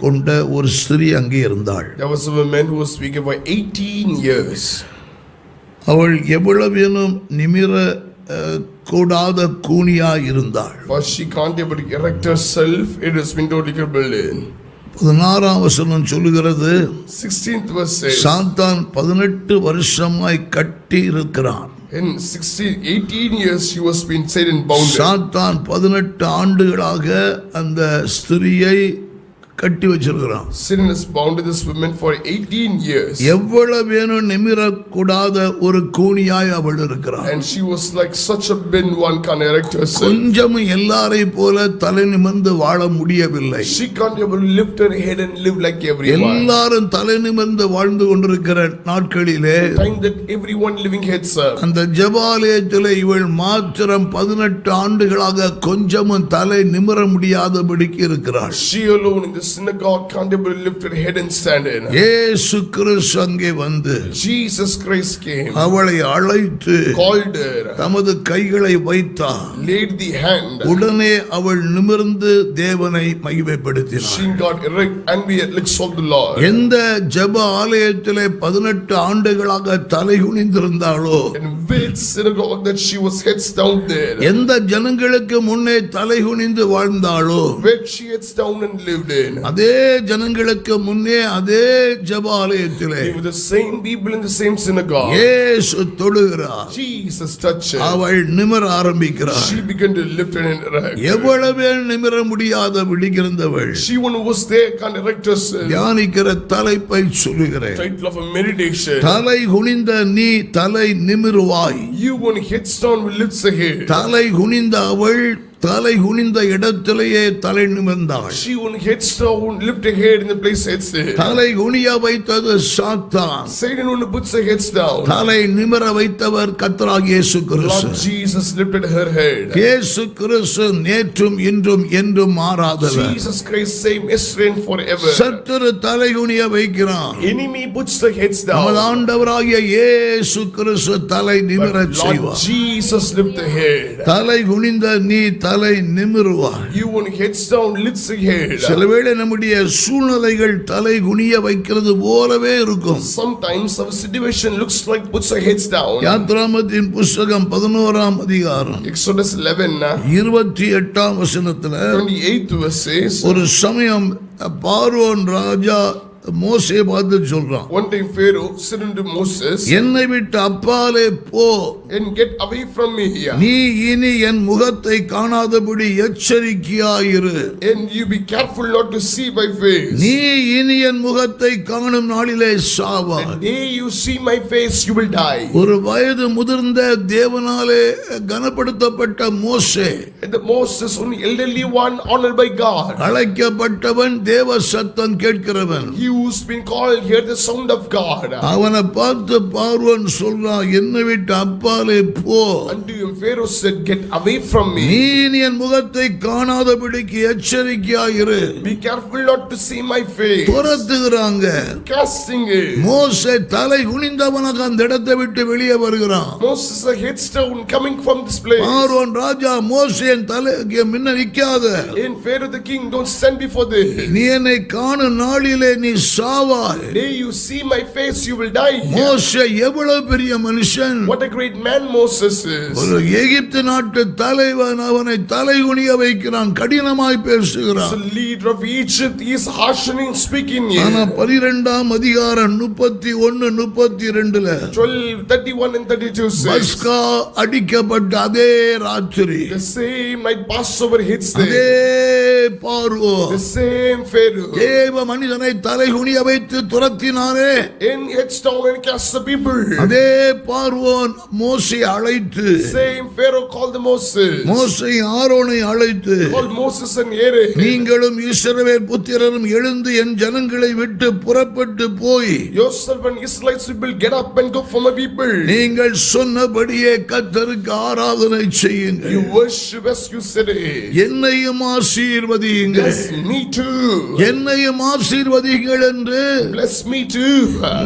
கொண்ட ஒரு ஸ்திரீ அங்கே இருந்தாள். There was a woman who was speaking for 18 years. அவள் எவ்வளவேனும் நிமிர கூடாத கூனியா இருந்தாள். For she can't able to erect herself, it has been totally crippled. 16ஆம் வசனம் சொல்லுகிறது, 16th verse says, சாத்தான் 18 வருஷமாய் கட்டி இருக்கிறான். In 18 years she was been Satan bound. சாத்தான் 18 ஆண்டுகளாக அந்த ஸ்திரியை கட்டி வச்சிருக்கிறான். Satan has bound this woman for 18 years. எவ்வளவேனும் நிமிர கூடாத ஒரு கூனியாய் அவள் இருக்கிறாள். And she was like such a bend one can't erect herself. கொஞ்சம் எல்லாரை போல தலை நிமிர்ந்து வாழ முடியவில்லை. She can't able to lift her head and live like everyone. எல்லாரும் தலை நிமிர்ந்து வாழ்ந்து கொண்டிருக்கிற நாட்களிலே, time that everyone living heads up, அந்த ஜெபாலயத்திலே இவள் மாத்திரம் 18 ஆண்டுகளாக கொஞ்சமும் தலை நிமிர முடியாதபடிக்கு இருக்கிறாள். She alone in the synagogue can't able to lift her head and stand in. இயேசு கிறிஸ்து அங்கே வந்து Jesus Christ came, அவளை அழைத்து called her, தமது கைகளை வைத்தார். laid the hand. உடனே அவள் நிமிர்ந்து தேவனை மகிமைப்படுத்தினாள். She got erect and we exalt the Lord. எந்த ஜெப ஆலயத்திலே 18 ஆண்டுகளாக தலை குனிந்திருந்தாளோ, In which synagogue that she was heads down there, எந்த ஜனங்களுக்கு முன்னே தலை குனிந்து வாழ்ந்தாளோ, where she heads down and lived in, அதே ஜனங்களுக்கு முன்னே அதே ஜெப ஆலயத்திலே with the same people in the same synagogue, இயேசு தொடுகிறார். Jesus touched her. அவள் நிமிர ஆரம்பிக்கிறாள். She began to lift her and erect. எவ்வளவே நிமிர முடியாத விழிக்கிறந்தவள் She one who was there can't erect herself. தியானிக்கிற தலைப்பை சொல்லுகிறேன். Title of a meditation. தலை குனிந்த நீ தலை நிமிருவாய். You one heads down will lift the head. தலை குனிந்த அவள் தலை குனிந்த இடத்திலேயே தலை நிமிர்ந்தாள். She one heads down lift her head in the place heads there. தலை குனிய வைத்தது சாத்தான். Satan one puts her heads down. தலை நிமிர வைத்தவர் கர்த்தராகிய இயேசு கிறிஸ்து. Lord Jesus lifted her head. இயேசு கிறிஸ்து நேற்றும் இன்றும் என்றும் மாறாதவர். Jesus Christ same yesterday and forever. சத்துரு தலை குனிய வைக்கிறான். Enemy puts the heads down. நமது ஆண்டவராகிய இயேசு கிறிஸ்து தலை நிமிரச் Lord செய்வார். Jesus lift the head. தலை குனிந்த நீ தலை நிமிருவாய். You one heads down lifts the head. சிலவேளை நம்முடைய சூழ்நிலைகள் தலை குனிய வைக்கிறது போலவே இருக்கும். Sometimes our situation looks like puts our heads down. யாத்ராமத்தின் புஸ்தகம் 11ஆம் அதிகாரம் Exodus 11 28ஆம் வசனத்துல 28th verse says, ஒரு சமயம் பார்வோன் ராஜா மோசே பார்த்து சொல்றான், one time Pharaoh said unto Moses, என்னை விட்டு அப்பாலே போ, and get away from me here, நீ இனி என் முகத்தை காணாதபடி எச்சரிக்கையாயிரு. and you be careful not to see my face. நீ இனி என் முகத்தை காணும் நாளிலே சாவாய். The day you see my face you will die. ஒரு வயது முதிர்ந்த தேவனாலே கனப்படுத்தப்பட்ட மோசே, And the Moses only elderly one honored by God, அழைக்கப்பட்டவன் தேவ சத்தம் கேட்கிறவன். he who's been called hear the sound of God. அவனை பார்த்து பார்வோன் சொல்றான், என்னை விட்டு அப்பாலே போ, Unto him Pharaoh said, get away from me. நீ என் முகத்தை காணாதபடிக்கு எச்சரிக்கையாயிரு. Be careful not to see my face. துரத்துகிறாங்க. Casting it. மோசே தலை குனிந்தவனாக அந்த இடத்தை விட்டு வெளியே வருகிறான். Moses a headstone coming from this place. பார்வோன் ராஜா மோசேன் தலைக்கு முன்ன நிக்காத, In Pharaoh the king, don't stand before this. நீ என்னை காணும் நாளிலே நீ சாவாய். Day you see my face you will die. மோசே எவ்வளவு பெரிய மனுஷன். What a great man Moses is. ஒரு எகிப்து நாட்டு தலைவன் அவனை தலை குனிய வைக்கிறான், கடினமாய் As பேசுகிறான். a leader of Egypt, he is harshening speaking ஆனா here. 12ஆம் அதிகாரம் 31 32ல 12, 31 and 32 says, பஸ்கா அடிக்கப்பட்ட அதே ராத்திரி the same night Passover hits அதே there. பார்வோன் The same Pharaoh. தேவ மனிதனை தலை குனிய வைத்து துரத்தினாரே, In headstone and cast the people. அதே பார்வோன் மோசே அழைத்து, Same Pharaoh called the Moses. மோசே ஆரோனை அழைத்து, Called Moses and Aaron. நீங்களும் இஸ்ரவேல் புத்திரரும் எழுந்து என் ஜனங்களை விட்டு புறப்பட்டு போய் Yourself and Israelites will get up and go for my people. நீங்கள் சொன்னபடியே கர்த்தருக்கு ஆராதனை செய்யுங்கள், You worship as you said it. என்னையும் ஆசீர்வதியுங்கள், Bless me too. என்னையும் ஆசீர்வதியுங்கள் என்று Bless me too.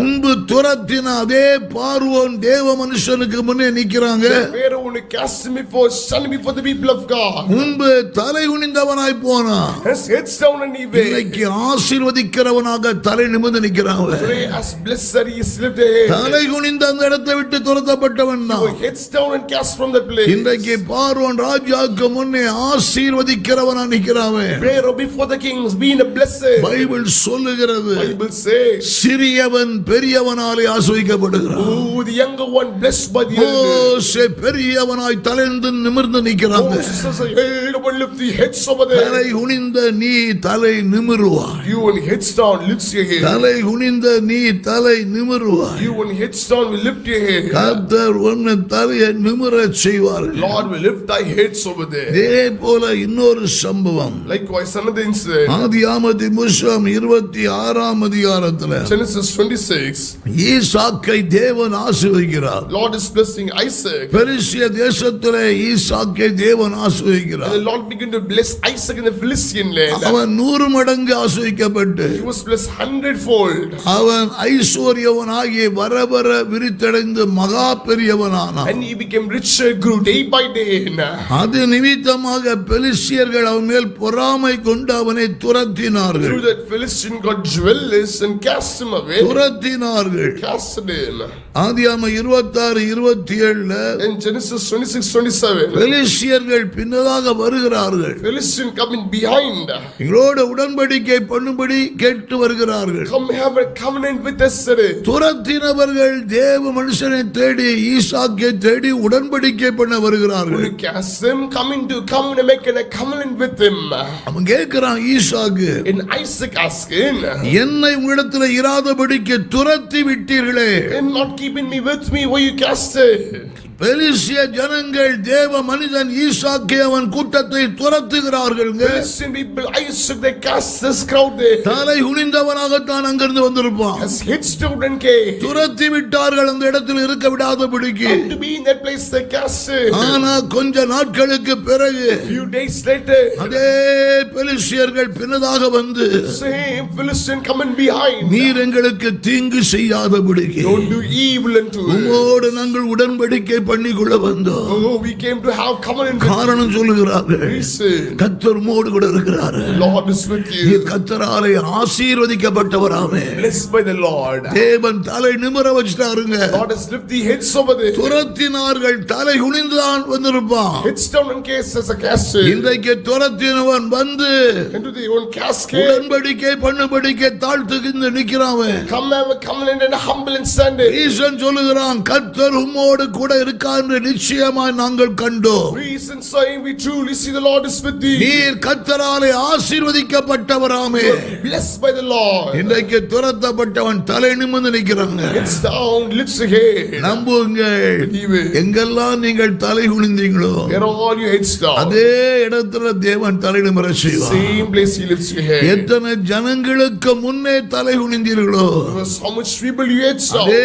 முன்பு துரத்தின அதே பார்வோன் தேவ மனுஷனுக்கு முன்னே நிக்கிறாங்க. Pharaoh down, cast him before, stand before the people of God. முன்பு தலை குனிந்தவனாய் போனான், His heads down and he way. இன்னைக்கு ஆசீர்வதிக்கிறவனாக தலை நிமிர்ந்து நிற்கிறான். Today as blessed he is lifted head. தலை குனிந்த அந்த இடத்தை விட்டு துரத்தப்பட்டவன் தான். Heads down and cast from that place. இன்றைக்கு பார்வோன் ராஜாவுக்கு முன்னே ஆசீர்வதிக்கிறவனா நிற்கிறான். Pharaoh before the kings being a blessed. Bible சொல்லுகிறது, Bible says, சிறியவன் பெரியவனாலே ஆசீர்வதிக்கப்படுகிறான். oh, the younger one blessed by the elder. மோசே பெரியவனாய் தலைந்து நிமிர்ந்து நிற்கிறான். Moses as a elder one lift the heads over there. தலை குனிந்த நீ தலை நிமிருவாய். You and heads down lifts your head. தலை குனிந்த நீ தலை நிமிருவாய். You and heads down will lift your head. கர்த்தர் உன்னை தலையை நிமிரச் செய்வார்கள். Lord will lift thy heads over there. இதே போல இன்னொரு சம்பவம் Likewise another incident. ஆதியாகமத்தின் புஸ்தகம் 26ஆம் அதிகாரத்துல Genesis 26. ஈசாக்கை தேவன் ஆசீர்வதிக்கிறார். Lord is blessing Isaac. பெலிஸ்திய தேசத்திலே ஈசாக்கை தேவன் And ஆசீர்வதிக்கிறார். the Lord began to bless Isaac in the Philistine land. அவன் 100 மடங்கு ஆசீர்வதிக்கப்பட்டு He was blessed 100-fold. அவன் ஐஸ்வர்யவனாகி வரவர விரித்தடைந்து மகா பெரியவனானான். And he became richer, grew day by day. அது நிமித்தமாக பெலிஸ்தியர்கள் அவன் மேல் பொறாமை கொண்டு அவனை துரத்தினார்கள். Through that Philistine got jealous and cast him away. துரத்தினார்கள். Casted him. ஆதியாகமம் 26:27 In Genesis 26-27. பெலிஸ்தியர்கள் பின்னதாக வருகிறார்கள். Philistine coming behind. எங்களோட உடன்படிக்கை பண்ணும்படி கேட்டு வருகிறார்கள். Come have a covenant with us. துரத்தினவர்கள் தேவ மனுஷனை தேடி ஈசாக்கை தேடி உடன்படிக்கை பண்ண வருகிறார்கள். Who cast him coming to come and make a covenant with him. அவன் கேட்கிறான் ஈசாக்கு, In Isaac asking, என்னை உங்களிடத்தில் இராதபடிக்கு துரத்தி விட்டீர்களே. in not keeping me with me, why you casted? பெலிஸ்திய ஜனங்கள் தேவ மனிதன் ஈசாக்கை அவன் கூட்டத்தை துரத்துகிறார்கள். Philistine people, Isaac, they cast this crowd there. தலை குனிந்தவனாகத்தான் அங்கிருந்து வந்திருப்பான். As heads down and came. துரத்தி விட்டார்கள் அந்த இடத்தில் இருக்க விடாதபடிக்கு. Come to be in that place, they casted. ஆனா கொஞ்ச நாட்களுக்கு பிறகு Few days later, அதே பெலிஸ்தியர்கள் பின்னதாக வந்து, same Philistine coming behind. நீர் எங்களுக்கு தீங்கு செய்யாதபடிக்கு Don't do evil unto us. உம்மோடு நாங்கள் உடன்படிக்கை பண்ணிக்கொள்ள வந்தோம். Oh, we came to have covenant with காரணம் சொல்லுகிறார்கள், you. கர்த்தர் உம்மோடு கூட இருக்கிறார். Lord is with நீ you. கர்த்தராலே ஆசீர்வதிக்கப்பட்டவராமே. Blessed by the Lord. தேவன் தலை நிமிர வச்சிட்டாருங்க. Lord has lifted the heads over there. துரத்தினார்கள், தலை குனிந்துதான் வந்திருப்பான். Heads down and case as a casket. இன்றைக்கு துரத்தினவன் வந்து Into the own casket. உடன்படிக்கை பண்ணும்படிக்கை தாழ்த்துகிந்து நிற்கிறான். Come have a covenant and humble and stand it. ஈசன் சொல்லுகிறான், கர்த்தர் உம்மோடு கூட இருக்கார் என்று நிச்சயமாய் நாங்கள் கண்டோம். Reason saying we truly see the Lord is with thee. நீர் கர்த்தராலே ஆசீர்வதிக்கப்பட்டவராமே. Blessed by the Lord. இன்றைக்கு துரத்தப்பட்டவன் தலை நிமிர்ந்து நிற்கிறாங்க. Heads down, lifts your head. நம்புங்கள், Believe it. எங்கெல்லாம் நீங்கள் தலை குனிந்தீங்களோ Where all your heads down. அதே இடத்துல தேவன் தலை நிமிர செய்வார். Same place he lifts your head. எத்தனை ஜனங்களுக்கு முன்னே தலை குனிந்தீர்களோ How much people you heads down. அதே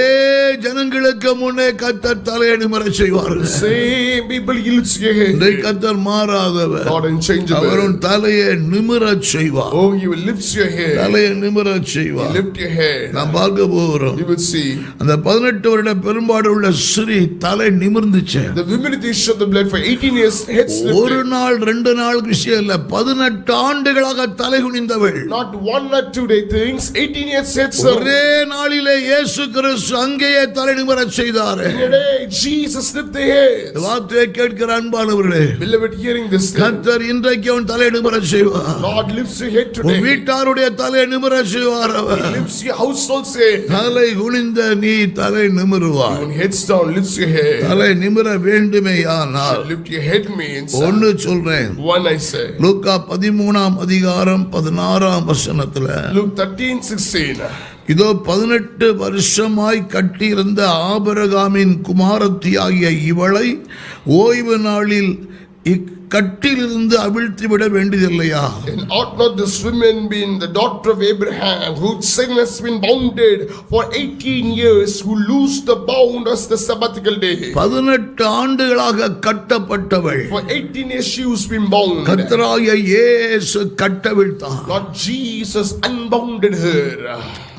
ஜனங்களுக்கு முன்னே கர்த்தர் தலையை நிமிர செய்வார்கள். Same people he lifts your head. இந்த கர்த்தர் மாறாதவர். God unchangeable. அவரும் தலையை நிமிரச் செய்வார். Oh, he will lift your head. தலையை நிமிரச் He செய்வார். lift your head. நாம் பார்க்க போகிறோம். You will see. அந்த 18 வருட பெரும்பாடு உள்ள ஸ்ரீ தலை நிமிர்ந்துச்சு. The women of the issue of the blood for 18 years heads ஒரு lifted. நாள் 2 நாள் விஷயம் இல்ல, 18 ஆண்டுகளாக தலை குனிந்தவள். Not 1 or 2 day things. 18 years heads up. ஒரே நாளிலே இயேசு கிறிஸ்து அங்கேயே தலை நிமிரச் செய்தார். In a day, Jesus lift the head. வார்த்தையை கேட்கிற அன்பானவர்களே, Beloved, hearing this thing, கர்த்தர் இன்றைக்கு அவன் தலை நிமிரச் செய்வார். Lord lifts your head உன் today. வீட்டாருடைய தலையை நிமிரச் செய்வார் அவர். He lifts your household head. தலை குனிந்த நீ தலை நிமிருவாய். When heads down, lifts your head. தலை நிமிர வேண்டுமேயானால் Lift your head means. ஒன்னு சொல்றேன். One I say. லூக்கா 13ஆம் அதிகாரம் 16ஆம் வசனத்துல, Luke 13:16. இதோ 18 வருஷமாய் கட்டியிருந்த ஆபிரகாமின் குமாரத்தியாகிய இவளை ஓய்வு நாளில் இக்கட்டிலிருந்து அவிழ்த்து விட வேண்டியதில்லையா? And ought not this woman being the daughter of Abraham, whose sin has been bounded for 18 years, who loosed the bound as the sabbatical day? 18 ஆண்டுகளாக கட்டப்பட்டவள். For 18 years she was been bound. கர்த்தராகிய இயேசு கட்டவிழ்த்தார். Lord Jesus unbounded her.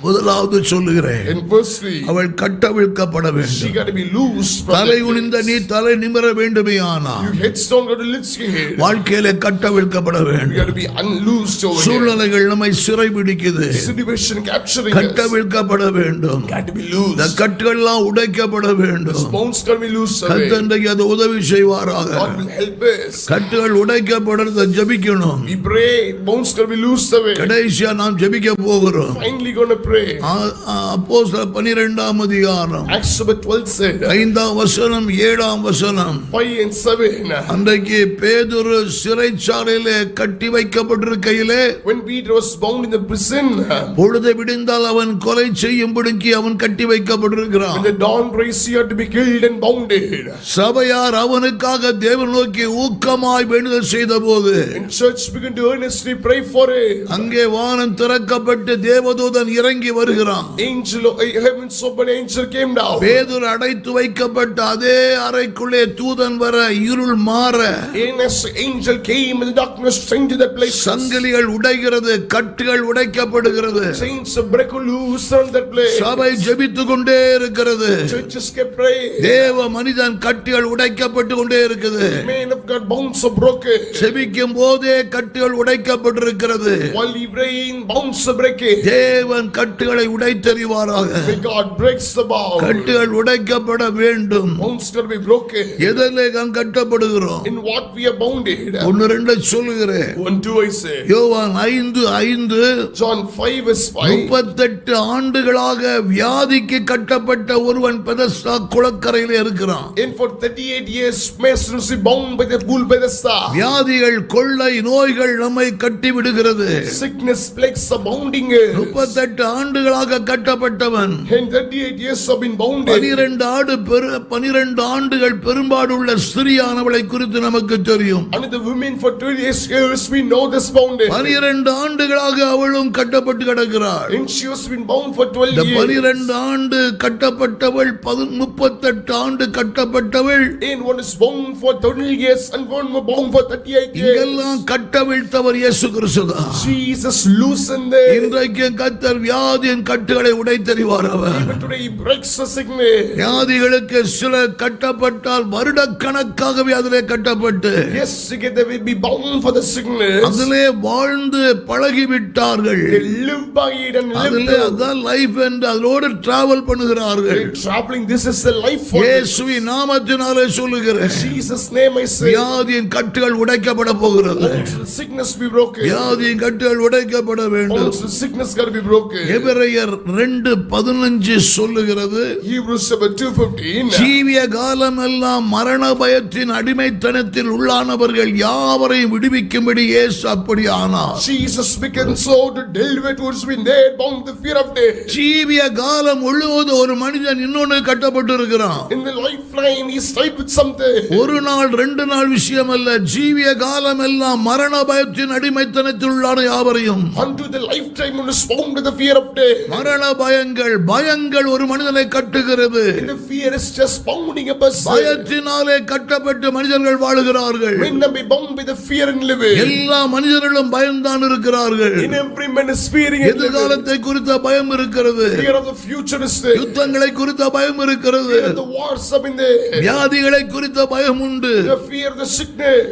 முதலாவது சொல்லுகிறேன், And firstly, அவள் கட்டவிழ்க்கப்பட she வேண்டும். got to be loose from தலை that குனிந்த place. நீ தலை நிமிர வேண்டுமே ஆனால் You headstone got to lift your head. வாழ்க்கையில கட்டவிழ்க்கப்பட You got வேண்டும். to be unloosed over here. சூழ்நிலைகள் நம்மை சிறை பிடிக்குது, Situation capturing us. கட்டவிழ்க்கப்பட வேண்டும். Got to be இந்த loose. கட்டுகள் எல்லாம் உடைக்கப்பட வேண்டும். Bones got to be loose away. கர்த்தர் அது உதவி செய்வாராக. God will help us. கட்டுகள் உடைக்கப்படுறத ஜெபிக்கணும். We pray. Bones got to be loose away. கடைசியா நாம் ஜெபிக்க போகிறோம். Finally going to pray. அப்போஸ்தலர் 12ஆம் அதிகாரம் Acts chapter 12 said, 5ஆம் வசனம் 7ஆம் வசனம். 5 and 7. அன்றைக்கு பேதுரு சிறைச்சாலையிலே கட்டி வைக்கப்பட்டிருக்கையிலே When Peter was bound in the prison, பொழுது விடிந்தால் அவன் கொலை செய்யும்படிக்கு அவன் கட்டி வைக்கப்பட்டிருக்கிறான். when the dawn breaks, he had to be killed and bounded. சபையார் அவனுக்காக தேவன் நோக்கி ஊக்கமாய் வேண்டுதல் செய்த போது And church began to earnestly pray for it. அங்கே வானம் திறக்கப்பட்டு தேவதூதன் இறங்கி வருகிறான். Angel of heaven's open, angel came down. பேதுரு அடைத்து வைக்கப்பட்ட அதே அறைக்குள்ளே தூதன் வர இருள் மாற And as the angel came and the darkness changed that place. சங்கிலிகள் உடைகிறது, கட்டுகள் உடைக்கப்படுகிறது. Chains break loose on that place. சபை ஜெபித்துக் கொண்டே இருக்கிறது. Churches kept praying. தேவ மனிதன் கட்டுகள் உடைக்கப்பட்டு கொண்டே இருக்குது. Man of God, bones are broken. ஜெபிக்கும் போதே கட்டுகள் உடைக்கப்பட்டிருக்கிறது. While he praying, bones are breaking. தேவன் கட்டுகளை உடைத்தெறிவாராக. May God breaks the bound. கட்டுகள் உடைக்கப்பட வேண்டும். Bones got to be broken. எதிலே நாம் கட்டப்படுகிறோம்? In what we are bounded. 1-2 சொல்லுகிறேன். 1-2 I say. யோவான் 5:5 John 5 verse 5. 38 ஆண்டுகளாக வியாதிக்கு கட்டப்பட்ட ஒருவன் பெதஸ்தா குளக்கரையிலே இருக்கிறான். And for 38 years, Master was bound by the pool by the star. வியாதிகள், கொள்ளை நோய்கள் நம்மை கட்டி விடுகிறது. Sickness plagues are bounding us. 38 ஆண்டுகளாக கட்டப்பட்டவன் And 38 years have been bounded. 12 ஆண்டுகள் பெரும்பாடுள்ள ஸ்திரியானவளை குறித்து நமக்கு தெரியும். And the women for 28 years we know this bounded. 12 ஆண்டுகளாக அவளும் கட்டப்பட்டு கிடக்கிறாள். And she has been bound for 12 இந்த years. 12 ஆண்டு கட்டப்பட்டவள் 38 ஆண்டு கட்டப்பட்டவள். And one is bound for 30 years and one more bound for 38 years. இங்கெல்லாம் கட்டவிழ்த்தவர் இயேசு கிறிஸ்துதான். Jesus loosened them. இன்றைக்கு கர்த்தர் வியாதியின் கட்டுகளை உடைத்தெறிவார் அவர். Even today he breaks the sickness. வியாதிகளுக்கு சில கட்டப்பட்டால் வருடக்கணக்காகவே அதிலே கட்டப்பட்டு Yes, together we be bound for the sickness. அதிலே வாழ்ந்து பழகிவிட்டார்கள். They live by it and live அதிலே there. அதான் லைஃப் என்று அதோடு டிராவல் பண்ணுகிறார்கள். They're traveling. This is the life for them. இயேசுவின் நாமத்தினாலே சொல்லுகிறேன், Jesus name I say. வியாதியின் கட்டுகள் உடைக்கப்பட போகிறது. The sickness be broken. வியாதியின் கட்டுகள் உடைக்கப்பட வேண்டும். The sickness got to be broken. எபிரேயர் 2:15 சொல்லுகிறது, Hebrews chapter 2:15. ஜீவிய காலம் எல்லாம் மரண பயத்தின் அடிமைத்தனத்தில் உள்ளானவர்கள் யாவரையும் விடுவிக்கும்படி இயேசு அப்படி ஆனார். Jesus became so to deliver towards been there bound the fear of death. ஜீவிய காலம் முழுவதும் ஒரு மனிதன் இன்னொன்னு கட்டப்பட்டு இருக்கிறான். In the lifeline he stayed with something. ஒரு நாள் 2 நாள் விஷயம் அல்ல, ஜீவிய காலம் எல்லாம் மரண பயத்தின் அடிமைத்தனத்தில் உள்ளான யாவரையும். Unto the lifetime one is bound with the fear of death. மரண பயங்கள் ஒரு மனிதனை கட்டுகிறது. And the fear is just bounding a person. பயத்தினாலே கட்டப்பட்டு மனிதர்கள் வாழுகிறார்கள். When they be bound by the fear and living. எல்லா மனிதர்களும் பயம்தான் இருக்கிறார்கள். In every man is fearing and living. எதிர்காலத்தை குறித்த பயம் இருக்கிறது. Fear of the future is there. யுத்தங்களை குறித்த பயம் இருக்கிறது. Fear of the wars have been there. வியாதிகளை குறித்த பயம் உண்டு. The fear of the sickness.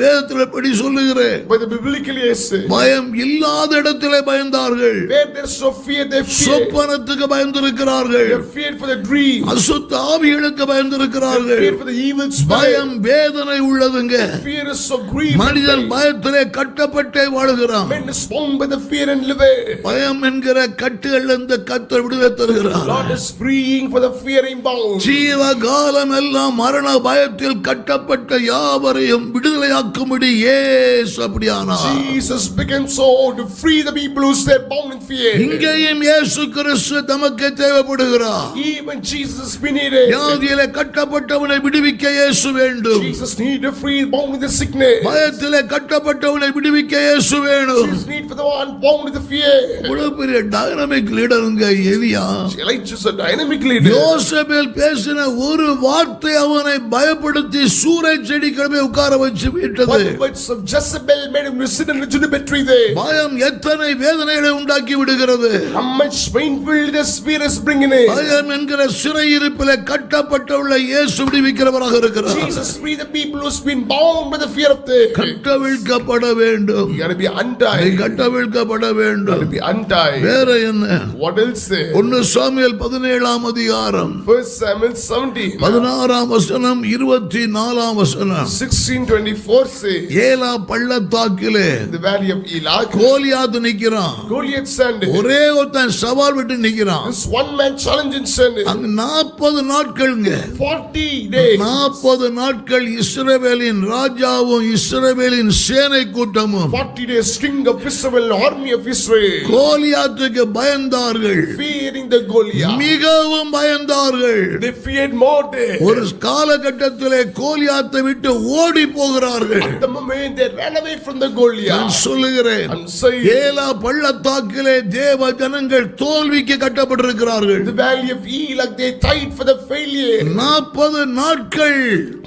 வேதத்தில் எப்படி சொல்லுகிறேன், By the biblically I say. பயம் இல்லாத இடத்திலே பயந்தார்கள். Where there's no fear, they fear. சொப்பனத்துக்கு பயந்திருக்கிறார்கள். They fear for the dream. அசுத்த ஆவிகளுக்கு பயந்திருக்கிறார்கள். Fear for the evil spirit. பயம் வேதனை உள்ளதுங்க. Fear is so grief. மனிதன் பயத்திலே கட்டப்பட்டே வாழுகிறான். Man is bound by the fear and living. பயம் என்கிற கட்டுகள் இந்த கர்த்தர் விடுதலை தருகிறார். Lord is freeing for the fearing bound. ஜீவ காலம் எல்லாம் மரண பயத்தில் கட்டப்பட்ட யாவரையும் விடுதலையாக்கும்படி இயேசு அப்படியானார். Jesus began so to free the people who stay bound in fear. இங்கேயும் இயேசு கிறிஸ்து தமக்கு தேவைப்படுகிறார். Even Jesus be needed. வியாதியிலே கட்டப்பட்டவனை விடுவிக்க இயேசு வேண்டும். Jesus need to free bound with the sickness. பயத்திலே கட்டப்பட்டவனை விடுவிக்க இயேசு வேணும். Jesus need for the one bound with the fear. இவ்வளவு பெரிய டைனமிக் லீடருங்க எலியா. Elijah is a dynamic leader. யோசேபேல் பேசின ஒரு வார்த்தை அவனை பயப்படுத்தி சூறை செடிக்கிழமை உட்கார வச்சு விட்டது. One words of Jezebel made him sit in the juniper tree there. பயம் எத்தனை வேதனைகளை உண்டாக்கி விடுகிறது. How much painful the spear is bringing in. பயம் என்கிற சிறையிருப்பிலே கட்டப்பட்டுள்ள இயேசு விடுவிக்கிறவராக இருக்கிறார். Jesus free the people who's been bound by the fear of death. கட்டவிழ்க்கப்பட வேண்டும். You got to be untied. கட்டவிழ்க்கப்பட You வேண்டும். got to be untied. வேற என்ன? What else say? 1 சாமுவேல் 17ஆம் அதிகாரம் 1 Samuel 17. 16ஆம் வசனம் 24ஆம் வசனம். 16:24 says. ஏலா பள்ளத்தாக்கிலே The valley of Elah. Goliath நிக்கிறான். Goliath standing. ஒரே ஒருத்தன் சவால் விட்டு நிக்கிறான். This one man challenging standing. அங்க 40 நாட்கள்ங்க. 40 days. 40 நாட்கள் இஸ்ரவேலின் ராஜாவும் இஸ்ரவேலின் சேனை கூட்டமும் 40 days king of Israel, army of Israel. கோலியாத்துக்கு பயந்தார்கள். Fearing the Goliath. மிகவும் பயந்தார்கள். They feared more death. ஒரு காலகட்டத்திலே கோலியாத்தை விட்டு ஓடி போகிறார்கள். At the moment they ran away from the Goliath. நான் சொல்லுகிறேன், I'm saying. ஏலா பள்ளத்தாக்கிலே தேவ ஜனங்கள் தோல்விக்கு கட்டப்பட்டிருக்கிறார்கள். The valley of Elah, they tied for the failure. 40 நாட்கள்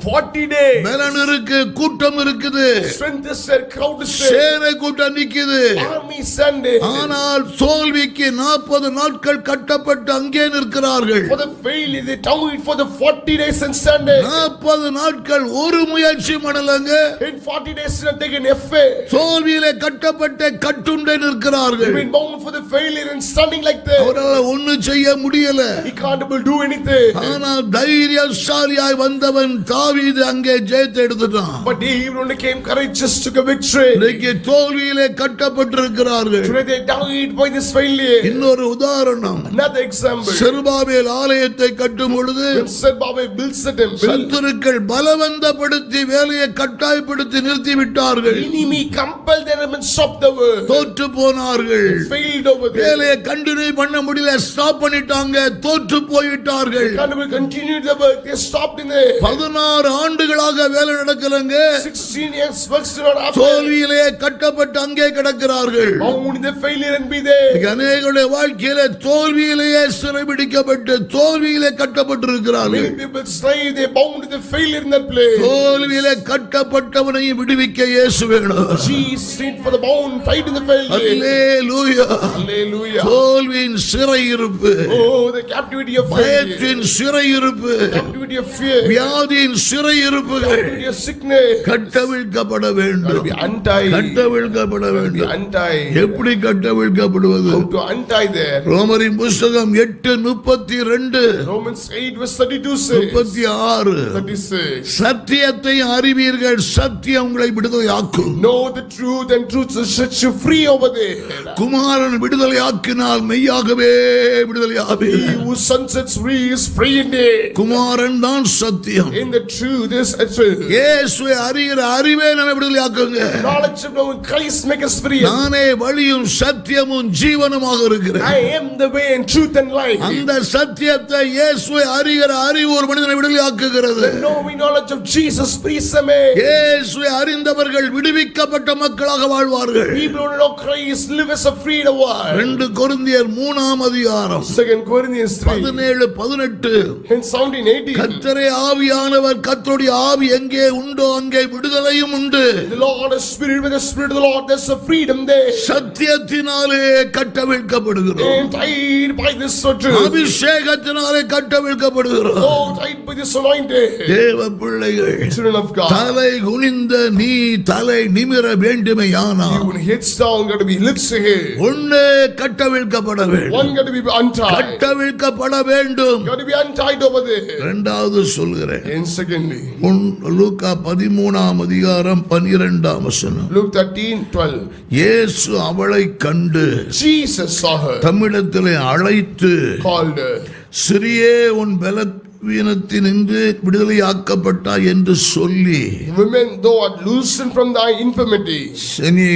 40 days. பலன் இருக்கு, கூட்டம் இருக்குது, Strength is there, crowd is there. சேனை கூட்டம் நிக்குது. Army standing. ஆனால் தோல்விக்கு 40 நாட்கள் கட்டப்பட்டு அங்கே நிற்கிறார்கள். For the failure they tied for the 40 days and standing. 40 நாட்கள் ஒரு முயற்சி பண்ணலங்க. In 40 days they taken effort. தோல்வியிலே கட்டப்பட்ட கட்டுண்டே நிற்கிறார்கள். They've been bound for the failure and standing like that. அவரால் ஒண்ணும் செய்ய முடியல. He can't able to do anything. ஆனால் தைரியசாலியாய் வந்தவன் தாவீது அங்கே ஜெயத்தை எடுத்துட்டான். But he only came courageous, took a victory. இன்னைக்கு தோல்வியிலே கட்டப்பட்டிருக்கிறார்கள். Today they died by this failure. இன்னொரு உதாரணம், Another example. செருபாபேல் ஆலயத்தை கட்டும் பொழுது When Zerubbabel builds the temple, சத்துருக்கள் பலவந்தப்படுத்தி வேலையை கட்டாயப்படுத்தி நிறுத்தி விட்டார்கள். enemy compelled them and stopped the work. தோற்று போனார்கள். Failed over there. வேலையை கண்டினியூ பண்ண முடியல, ஸ்டாப் பண்ணிட்டாங்க, தோற்று போய்விட்டார்கள். Can't able to continue the work. They stopped in there. 16 ஆண்டுகளாக வேலை நடக்கலங்க. 16 years works did not happen. தோல்வியிலே கட்டப்பட்டு அங்கே கிடக்கிறார்கள். Bound in the failure and be there. அநேகருடைய வாழ்க்கையிலே தோல்வியிலேயே சிறைபிடிக்கப்பட்டு தோல்வியிலே கட்டப்பட்டிருக்கிறார்கள். Many people slave, they bound in the failure in that place. தோல்வியிலே கட்டப்பட்டவனையும் விடுவிக்க இயேசு வேணும். Jesus need for the bound, fight in the failure. Hallelujah. Hallelujah. தோல்வியின் சிறையிருப்பு, Oh, the captivity of failure. பயத்தின் சிறையிருப்பு, Captivity of fear. வியாதியின் சிறையிருப்புகள் Captivity of sickness. கட்டவிழ்க்கப்பட Gotta வேண்டும். be untied. கட்டவிழ்க்கப்பட Gotta be வேண்டும். untied. எப்படி கட்டவிழ்க்கப்படுவது? How to untie there? ரோமரின் புஸ்தகம் 8:32 Romans 8 verse 32 says. 36 36. சத்தியத்தை அறிவீர்கள், சத்தியம் உங்களை விடுதலையாக்கும். Know the truth and truth will set you free over there. குமாரன் விடுதலையாக்கினால் மெய்யாகவே விடுதலையாவீர். He who son sets free is free indeed. குமாரன் தான் சத்தியம். In the truth is a truth. இயேசுவை அறிகிற அறிவே நம்மை விடுதலையாக்குங்க. Knowledge of knowing Christ make us free. நானே வழியும் சத்தியமும் ஜீவனுமாக இருக்கிறேன். I am the way and truth and life. அந்த சத்தியத்தை இயேசுவை அறிகிற அறிவு ஒரு மனிதனை விடுதலையாக்குகிறது. The knowing knowledge of Jesus frees a man. இயேசுவை அறிந்தவர்கள் விடுவிக்கப்பட்ட மக்களாக வாழ்வார்கள். People who know Christ live as a freedom one. 2 கொரிந்தியர் 3ஆம் அதிகாரம் 2 Corinthians 3 17-18 and 17-18. கர்த்தரே ஆவியானவர், கர்த்தருடைய ஆவி எங்கே உண்டோ அங்கே விடுதலையும் உண்டு. The Lord is spirit, with the spirit of the Lord there's a freedom there. சத்தியத்தினாலே கட்டவிழ்க்கப்படுகிறோம். And tied by this truth. அபிஷேகத்தினாலே கட்டவிழ்க்கப்படுகிறோம். Oh, tied by this anointing. தேவ பிள்ளைகள், Children of God. தலை குனிந்த நீ தலை நிமிர வேண்டுமையானால் You when heads down got to be lifts ahead. ஒண்ணு கட்டவிழ்க்கப்பட வேண்டும். One got to be untied. கட்டவிழ்க்கப்பட வேண்டும். Got to be untied over there. இரண்டாவது சொல்கிறேன், And secondly, லூக்கா 13ஆம் அதிகாரம் 12ஆம் வசனம். Luke 13:12. இயேசு அவளை கண்டு Jesus saw her, தம்மிடத்திலே அழைத்து, called her. சிறியே உன் பலவீனத்தினின்று விடுதலையாக்கப்பட்டாய் என்று சொல்லி, Women, thou art loosened from thy infirmity. நீ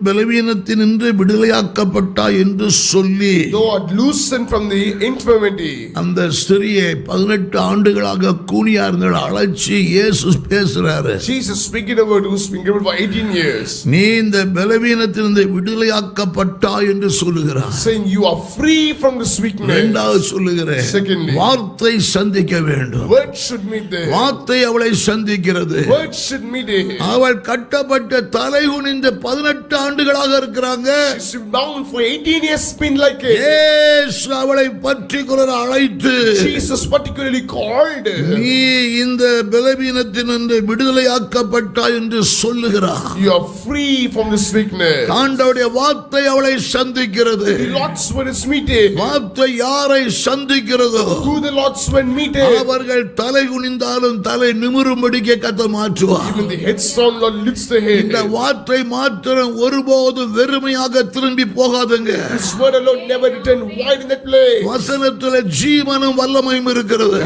பலவீனத்தினின்று விடுதலையாக்கப்பட்டாய் என்று சொல்லி, Thou art loosened from the infirmity. அந்த ஸ்திரியை 18 ஆண்டுகளாக கூனியா இருந்தவளை அழைச்சி இயேசு பேசுறாரு. Jesus speaking a word who's been given for 18 years. நீ இந்த பலவீனத்திலிருந்து விடுதலையாக்கப்பட்டாய் என்று சொல்லுகிறார். Saying you are free from this weakness. இரண்டாவது சொல்லுகிறேன், Secondly, வார்த்தை சந்திக்க வேண்டும். word should meet there. வார்த்தை அவளை சந்திக்கிறது. Word should meet there. அவள் கட்டப்பட்ட தலை குனிந்த இந்த 18 ஆண்டுகளாக இருக்கிறாங்க. She's been bound for 18 years, been like it. இயேசு அவளை பர்టిక్యులர் அழைத்து Jesus particularly called. நீ இந்த பலவீனத்தினின்று விடுதலையாக்கப்பட்டாய் என்று சொல்லுகிறார். You are free from this weakness. ஆண்டவருடைய வார்த்தை அவளை சந்திக்கிறது. The Lord's word is meeting. வார்த்தை யாரை சந்திக்கிறதோ Who the Lord's word meeting. அவர்கள் தலை குனிந்தாலும் தலை நிமிரும்படிக்கு கர்த்தர் மாற்றுவார். Even the headstone Lord lifts the head. இந்த வார்த்தை மாத்திரம் ஒருபோதும் வெறுமையாக திரும்பி போகாதுங்க. This word alone never return void in that place. வசனத்திலே ஜீவனும் வல்லமையும் இருக்கிறது.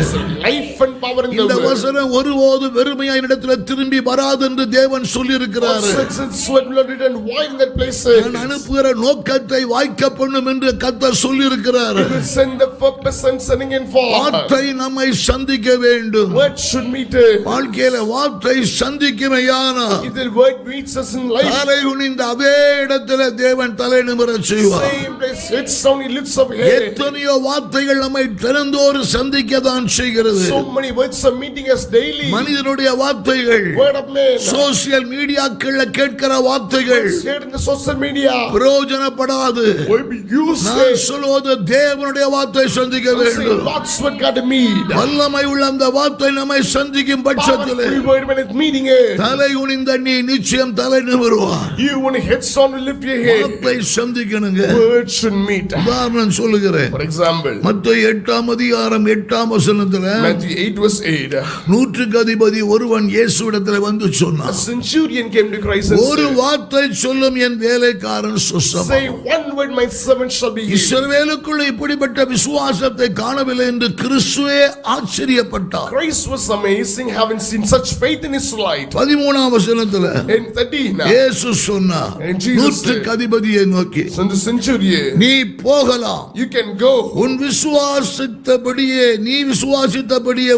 Life and power in the இந்த word. வசனம் ஒருபோதும் வெறுமையா இடத்துல திரும்பி வராது என்று தேவன் சொல்லி இருக்கிறார். This word will not return void in that place. நான் அனுப்புகிற நோக்கத்தை வாய்க்க பண்ணும் என்று கர்த்தர் சொல்லி இருக்கிறார். He will send the purpose and sending in for. வார்த்தை நம்மை சந்திக்க வேண்டும். Word should meet. வாழ்க்கையில வார்த்தை சந்திக்குமையானால் If the word meets us in life, தலை குனிந்த அதே இடத்துல தேவன் தலை நிமிரச் செய்வார். same place, head down, he lifts up head. எத்தனையோ வார்த்தைகள் நம்மை தினந்தோறும் சந்திக்க தான் செய்கிறது. So many words are meeting us daily. மனிதனுடைய வார்த்தைகள், Word of man. சோசியல் மீடியாக்கள்ல கேட்கிற வார்த்தைகள் Words shared in the social media. பிரயோஜனப்படாது. Will be used. நான் சொல்வது தேவனுடைய வார்த்தை சந்திக்க I'm saying வேண்டும். God's word got to meet. வல்லமை உள்ள அந்த வார்த்தை நம்மை சந்திக்கும் பட்சத்தில் Powerful word when it's meeting it. தலை குனிந்த நீ நிச்சயம் தலை நிமிருவார். You want to head down and lift your head. வார்த்தை சந்திக்கணுங்க. Word should meet. உதாரணம் சொல்லுகிறேன். For example, மத்தேயு 8ஆம் அதிகாரம் 8ஆம் வசனத்துல Matthew 8 verse 8. நூற்றுக்கு அதிபதி ஒருவன் இயேசுவிடத்தில் வந்து A சொன்னான். centurion came to Christ and ஒரு said, வார்த்தை சொல்லும் என் வேலைக்காரன் சுஸ்தம். say one word, my servant shall be healed. இஸ்ரவேலுக்குள்ள இப்படிப்பட்ட விசுவாசத்தை காணவில்லை என்று கிறிஸ்துவே ஆச்சரியப்பட்டார். Christ was amazing, having seen such faith in his life. 13ஆம் வசனத்துல In 13, இயேசு சொன்னார், And Jesus நூற்றுக்கு அதிபதியை நோக்கி so the centurion, நீ போகலாம், you can go. உன் விசுவாசித்தபடியே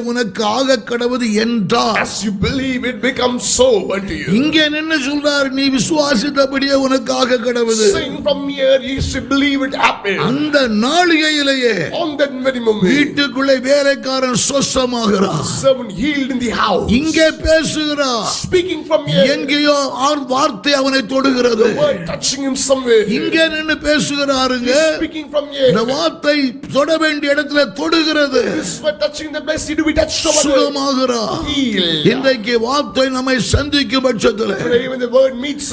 உனக்கு ஆக கடவுது என்றார். As you believe, it becomes so unto you. இங்கே என்ன சொல்றார்? நீ விசுவாசித்தபடியே உனக்கு ஆக கடவுது. Saying from here, you should believe it happened. அந்த நாளிகையிலேயே On that very moment, வீட்டுக்குள்ளே வேலைக்காரன் சொஸ்தமாகிறார். servant healed in the house. இங்கே பேசுகிறார், Speaking from here, எங்கேயோ வார்த்தை அவனை தொடுகிறது. the word touching him somewhere. இங்கே நின்று பேசுகிறாருங்க, He's speaking from here. இந்த வார்த்தை தொட வேண்டிய இடத்துல தொடுகிறது. This word touching the place, he to be touched over there. சுகமாகிறார். Healed. இன்றைக்கு வார்த்தை நம்மை சந்திக்கும் பட்சத்தில் Today when the word meets,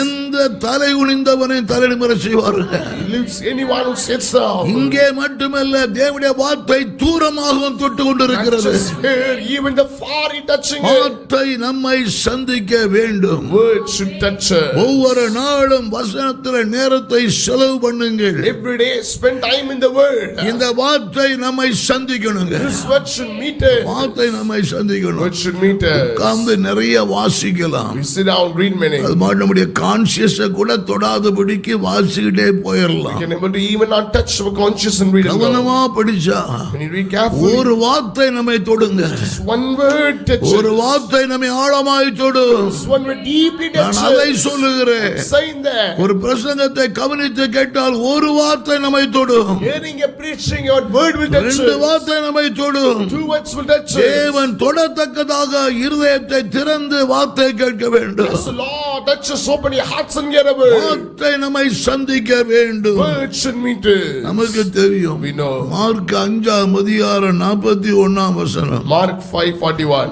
எந்த தலை குனிந்தவனை தலை நிமிர செய்வார்கள். he lifts anyone who sits down. இங்கே மட்டுமல்ல, தேவனுடைய வார்த்தை தூரமாகவும் தொட்டு Not கொண்டிருக்கிறது. just here, even the far he touching it. வார்த்தை நம்மை சந்திக்க வேண்டும். Word should touch her. ஒவ்வொரு நாளும் வசனத்தில் நேரத்தை செலவு பண்ணுங்கள். Every day spend time in the word. இந்த வார்த்தை நம்மை சந்திக்கணுங்க. This word should meet her. வார்த்தை நம்மை சந்திக்கணும். Word should meet her. உட்கார்ந்து நிறைய வாசிக்கலாம். We sit down, read many. அது மாதிரி நம்முடைய கான்சியஸ கூட தொடாதபடிக்கு வாசிக்கிட்டே போயிடலாம். We can able to even not touch our conscience and read it. கவனமா படிச்சா When you read carefully, ஒரு வார்த்தை நம்மை தொடுங்க. just one word touches. ஒரு வார்த்தை நம்மை ஆழமாய் தொடும். Just one word deeply நான் அதை touches. சொல்லுகிறேன். Saying that, ஒரு பிரசங்கத்தை கவனித்து கேட்டால் ஒரு வார்த்தை நம்மை தொடும். hearing a preaching, your word will touch ரெண்டு us. வார்த்தை நம்மை தொடும். Two words will touch us. தேவன் தொடத்தக்கதாக இருதயத்தை திறந்து வார்த்தை கேட்க வேண்டும். Yes, Lord, touch us, open your hearts and get a word. வார்த்தை நம்மை சந்திக்க வேண்டும். Word should meet us. நமக்கு தெரியும். We know. மார்க் 5ஆம் அதிகாரம் 41ஆம் வசனம். Mark 5:41.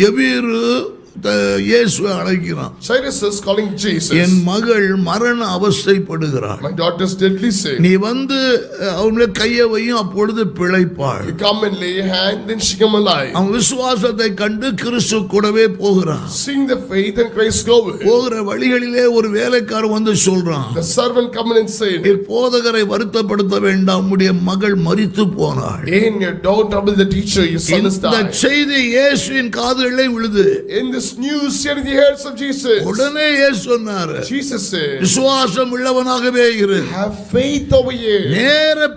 எபிரு இயேசுவை அழைக்கிறான். Cyrus is calling Jesus. என் மகள் மரண அவஸ்தைப்படுகிறாள். My daughter's deadly sick. நீ வந்து அவனுடைய கையை வையும், அப்பொழுது பிழைப்பாள். You come and lay your hand, then she come alive. அவன் விசுவாசத்தை கண்டு கிறிஸ்து கூடவே போகிறான். Seeing the faith and Christ glowing. போகிற வழிகளிலே ஒரு வேலைக்காரன் வந்து சொல்றான், The servant come in and said, போதகரை வருத்தப்படுத்த வேண்டாம், உம்முடைய மகள் மரித்து போனாள். don't trouble the teacher, your son is இந்த died. செய்தி இயேசுவின் காதுகளிலே விழுது. In this news shared in the ears of Jesus, உடனே இயேசு சொன்னார், Jesus said, விசுவாசம் உள்ளவனாகவே இரு. have faith over here. நேர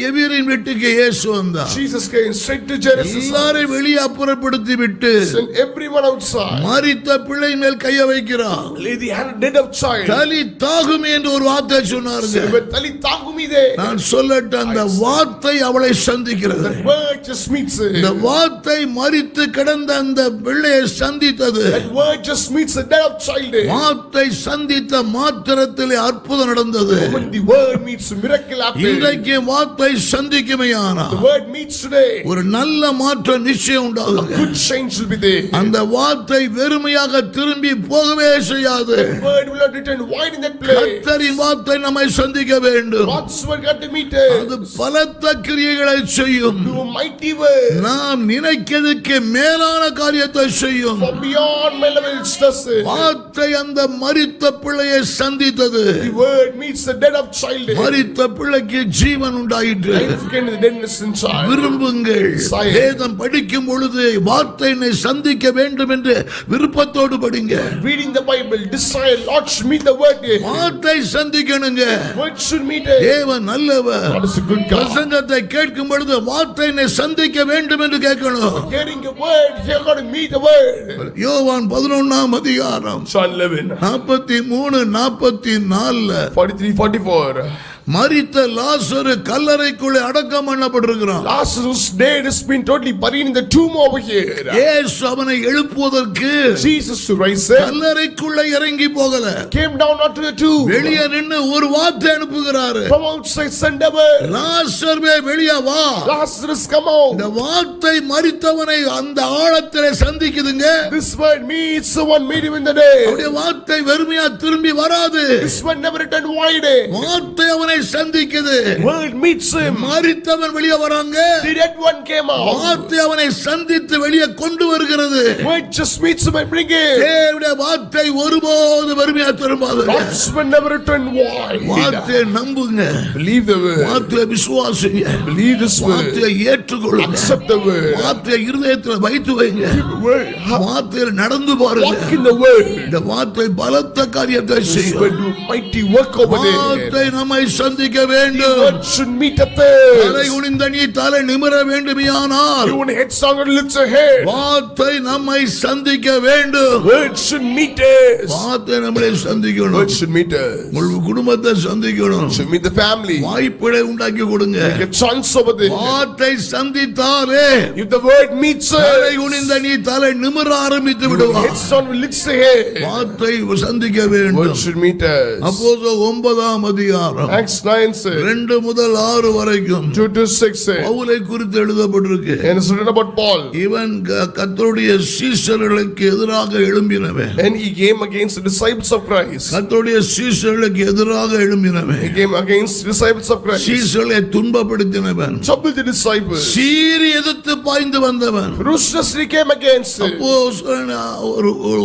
எபிரின் வீட்டுக்கு இயேசு வந்தார். Jesus came straight to Genesis. எல்லாரையும் வெளியே அப்புறப்படுத்தி விட்டு Send everyone outside. மரித்த பிள்ளை மேல் கையை வைக்கிறார். Lay the hand dead of child. தலி தாகுமே என்று ஒரு வார்த்தை சொன்னாருங்க. Tali tagumide. நான் சொல்லட்ட அந்த வார்த்தை அவளை சந்திக்கிறது. The word just meets her. இந்த வார்த்தை மரித்து கிடந்த அந்த பிள்ளையை சந்தித்தது. நடந்தது. That word just meets the death of child. வார்த்தை சந்தித்த மாத்திரத்திலே அற்புதம் நடந்தது. When the word meets, miracle happens. இன்றைக்கு வார்த்தை சந்திக்குமையானால் The word meets today. ஒரு நல்ல மாற்றம் நிச்சயம் உண்டாகும். Good change will be there. அந்த வார்த்தை வெறுமையாக திரும்பி போகவே செய்யாது. The word will not return void in that place. கர்த்தரின் வார்த்தை நம்மை சந்திக்க வேண்டும். God's word got to meet அது us. பலத்த கிரியைகளை செய்யும். Do a mighty word. நாம் நினைக்கிறதுக்கு மேலான காரியத்தை செய்யும். For beyond my level it does it. வார்த்தை அந்த மரித்த பிள்ளையை சந்தித்தது. The word meets the dead of child. மரித்த பிள்ளைக்கு ஜீவன் உண்டாயிற்று. Life came to the deadness in child. விரும்புங்கள். Desire. வேதம் படிக்கும் பொழுது வார்த்தையை சந்திக்க வேண்டும் என்று விருப்பத்தோடு படிங்க. Reading the Bible, desire Lord should meet the word. வார்த்தை சந்திக்கணுங்க. Word should meet it. தேவன் நல்லவர். God is a good God. பிரசங்கத்தை கேட்கும் பொழுது வார்த்தையை சந்திக்க வேண்டும் என்று கேட்கணும். Hearing a word, you're going to meet the word. யோவான் 11ஆம் அதிகாரம் John 11, 43 44 43-44. மரித்த லாசரு கல்லறைக்குள்ளே அடக்கம் பண்ணப்பட்டிருக்கிறான். Lazarus' dead has been totally buried in the tomb over here. இயேசு அவனை எழுப்புவதற்கு Jesus to rise up கல்லறைக்குள்ளே இறங்கி போகல. came down not to the tomb. வெளியே நின்னு ஒரு வார்த்தை அனுப்புகிறாரு. From outside send a word. லாசருவே வெளியே வா. Lazarus come out. இந்த வார்த்தை மரித்தவனை அந்த ஆழத்திலே சந்திக்குதுங்க. This word meets the one meet him in the day. அவருடைய வார்த்தை வெறுமையா திரும்பி வராது. This word never returned void. வார்த்தை அவனை சந்திக்குது. Word meets him. மரித்தவன் வெளியே வராங்க. The dead one came out. வார்த்தை அவனை சந்தித்து வெளியே கொண்டு வருகிறது. Word just meets him and bring him. தேவனுடைய வார்த்தை ஒருபோது வெறுமையா திரும்பாது. God's word never returned void. வார்த்தையை நம்புங்க. Believe the word. வார்த்தையை விசுவாசிங்க. Believe this word. வார்த்தையை ஏற்றுக்கொள்ளுங்க. Accept the word. வார்த்தையை இருதயத்தில் வைத்து வைங்க. Word. வார்த்தையில் நடந்து பாருங்க. Walk in the word. இந்த வார்த்தை பலத்த காரியத்தை This செய்யும். word do mighty work over there. வார்த்தை நம்மை சந்திக்க வேண்டும். Word should meet at தலை the. குனிந்த நீ தலை நிமிர வேண்டுமையானால் You want head song and looks ahead. வார்த்தை நம்மை சந்திக்க வேண்டும். Word should meet us. வார்த்தை நம்மளை சந்திக்கணும். Word should meet us. உங்கள் குடும்பத்தை சந்திக்கணும். Should meet the family. வாய்ப்புகளை உண்டாக்கி கொடுங்க. Get chance over there. வார்த்தை சந்தித்தாலே If the word meets தலை us, குனிந்த நீ தலை நிமிர ஆரம்பித்து விடுவார். head song will looks ahead. வார்த்தை சந்திக்க Word வேண்டும். should meet us. அப்போது 9ஆம் அதிகாரம் Acts 9 says, 2 முதல் 6 வரைக்கும் 2-6 says, பவுலை குறித்து எழுதப்பட்டிருக்கு. and it's written about Paul. இவன் கர்த்தருடைய சீஷர்களுக்கு எதிராக எழும்பினவன். And he came against the disciples of Christ. கர்த்தருடைய சீஷர்களுக்கு எதிராக எழும்பினவன். He came against the disciples of Christ. சீஷர்களை துன்பப்படுத்தினவன். Troubled the disciples. சீறி எதிர்த்து பாய்ந்து வந்தவன். Ruthlessly came against him. அப்போ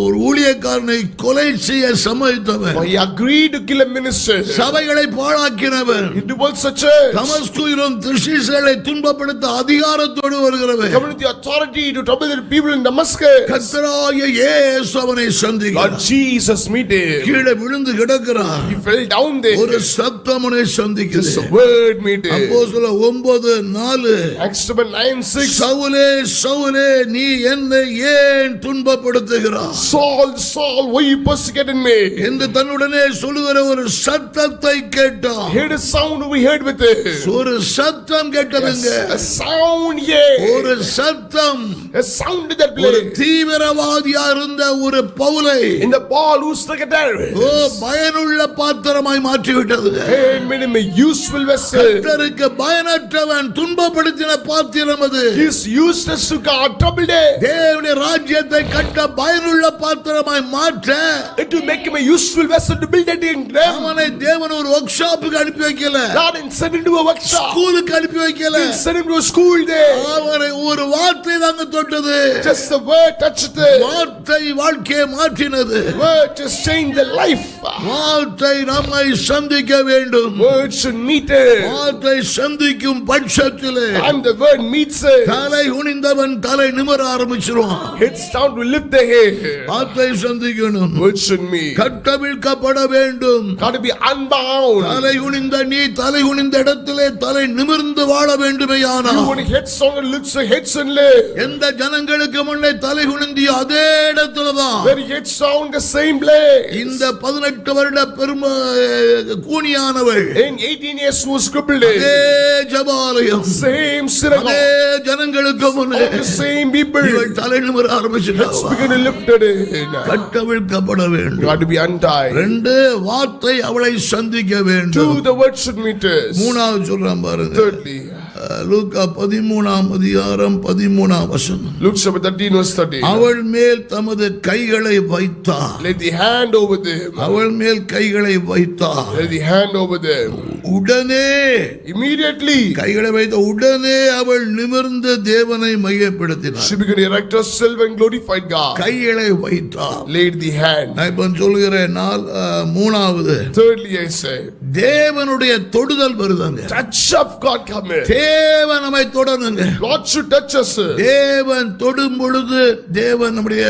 ஒரு ஊழியக்காரனை கொலை செய்ய சம்மதித்தவன். He agreed to kill a minister. சபைகளை பாழாக்கினவன். He devotes a church. தமஸ்குவிலும் சீஷர்களை துன்பப்படுத்த அதிகாரத்தோடு வருகிறவன். Come with the authority to trouble the people in Damascus. கர்த்தராகிய இயேசு அவனை Lord சந்திக்கிறார். Jesus meet him. கீழே விழுந்து கிடக்கிறார். He fell down there. ஒரு சத்தம் அவனை சந்திக்கிறது. This word meet him. அப்போஸ்தலர் 9:4 Acts 9:6. சவுலே சவுலே நீ என்னை ஏன் துன்பப்படுத்துகிறாய் Saul, Saul, why you persecuting me? என்று தன்னுடனே சொல்லுகிற ஒரு சத்தத்தை கேட்டான். Heard a sound we heard with it. ஒரு சத்தம் கேட்டதுங்க. A sound, yeah. ஒரு சத்தம். A sound in that ஒரு place. தீவிரவாதியா இருந்த ஒரு பவுலை In the Paul who's like a terrorist. பயனுள்ள பாத்திரமாய் மாற்றிவிட்டது. And made him a useful vessel. கர்த்தருக்கு பயனற்றவன் துன்பப்படுத்தின பாத்திரம் அது. He's useless to God, troubled it. தேவனுடைய ராஜ்யத்தை கட்ட பயனுள்ள பாத்திரமாய் மாற்ற And to make him a useful vessel to build a kingdom. அவனை தேவன் ஒரு ஒர்க் ஷாப்புக்கு அனுப்பி வைக்கல. God didn't send him to a workshop. ஸ்கூலுக்கு அனுப்பி வைக்கல. He sent him to a school there. அவரை ஒரு வார்த்தை தாங்க தொட்டது. Just the word touched it. வார்த்தை வாழ்க்கையை மாற்றினது. Word just changed the life. வார்த்தை நம்மை சந்திக்க வேண்டும். Word should meet it. வார்த்தை சந்திக்கும் பட்சத்திலே And the word meets it. தலை குனிந்தவன் தலை நிமிர ஆரம்பிச்சிருவான். Heads down to lift the head. வார்த்தை சந்திக்கணும். Word should meet. கட்டவிழ்க்கப்பட வேண்டும். Got to be unbound. தலை குனிந்த நீ தலை குனிந்த இடத்திலே தலை நிமிர்ந்து வாழ வேண்டுமேயானால் You want heads on and looks like heads and live. எந்த ஜனங்களுக்கு முன்னே தலை குனிந்தியோ அதே இடத்துலதான் Where heads down the same place. இந்த 18 வருட பெரும கூனியான வயதானவள் In 18 years who was crippled. அதே ஜெபாலயம் Same synagogue. அதே ஜனங்களுக்கு முன்னே All the same people. இவள் தலை நிமிர ஆரம்பிச்சிட்டாள். Begin to lift it in. கட்டவிழ்க்கப்பட You வேண்டும். have to be untied. ரெண்டு வார்த்தை அவளை சந்திக்க வேண்டும். 2 the word should meet us. மூணாவது சொல்றான் பாருங்க. Thirdly, லூக்கா 13ஆம் அதிகாரம் 13ஆம் வசனம். Luke chapter 13 verse 30. அவள் மேல் தமது கைகளை வைத்தார். Lay the hand over them. அவள் மேல் கைகளை வைத்தார். Lay the hand over them. உடனே Immediately, கைகளை வைத்த உடனே அவள் நிமிர்ந்து தேவனை மையப்படுத்தினார். she began to erect herself and glorified God. கைகளை வைத்தார். Laid the hand. நான் இப்ப சொல்கிறேன் மூணாவது Thirdly, I say, தேவனுடைய தொடுதல் வருதுங்க. touch of God come in. தேவன் நம்மை தொடருங்க. God should touch us. தேவன் தொடும் பொழுது தேவன் நம்முடைய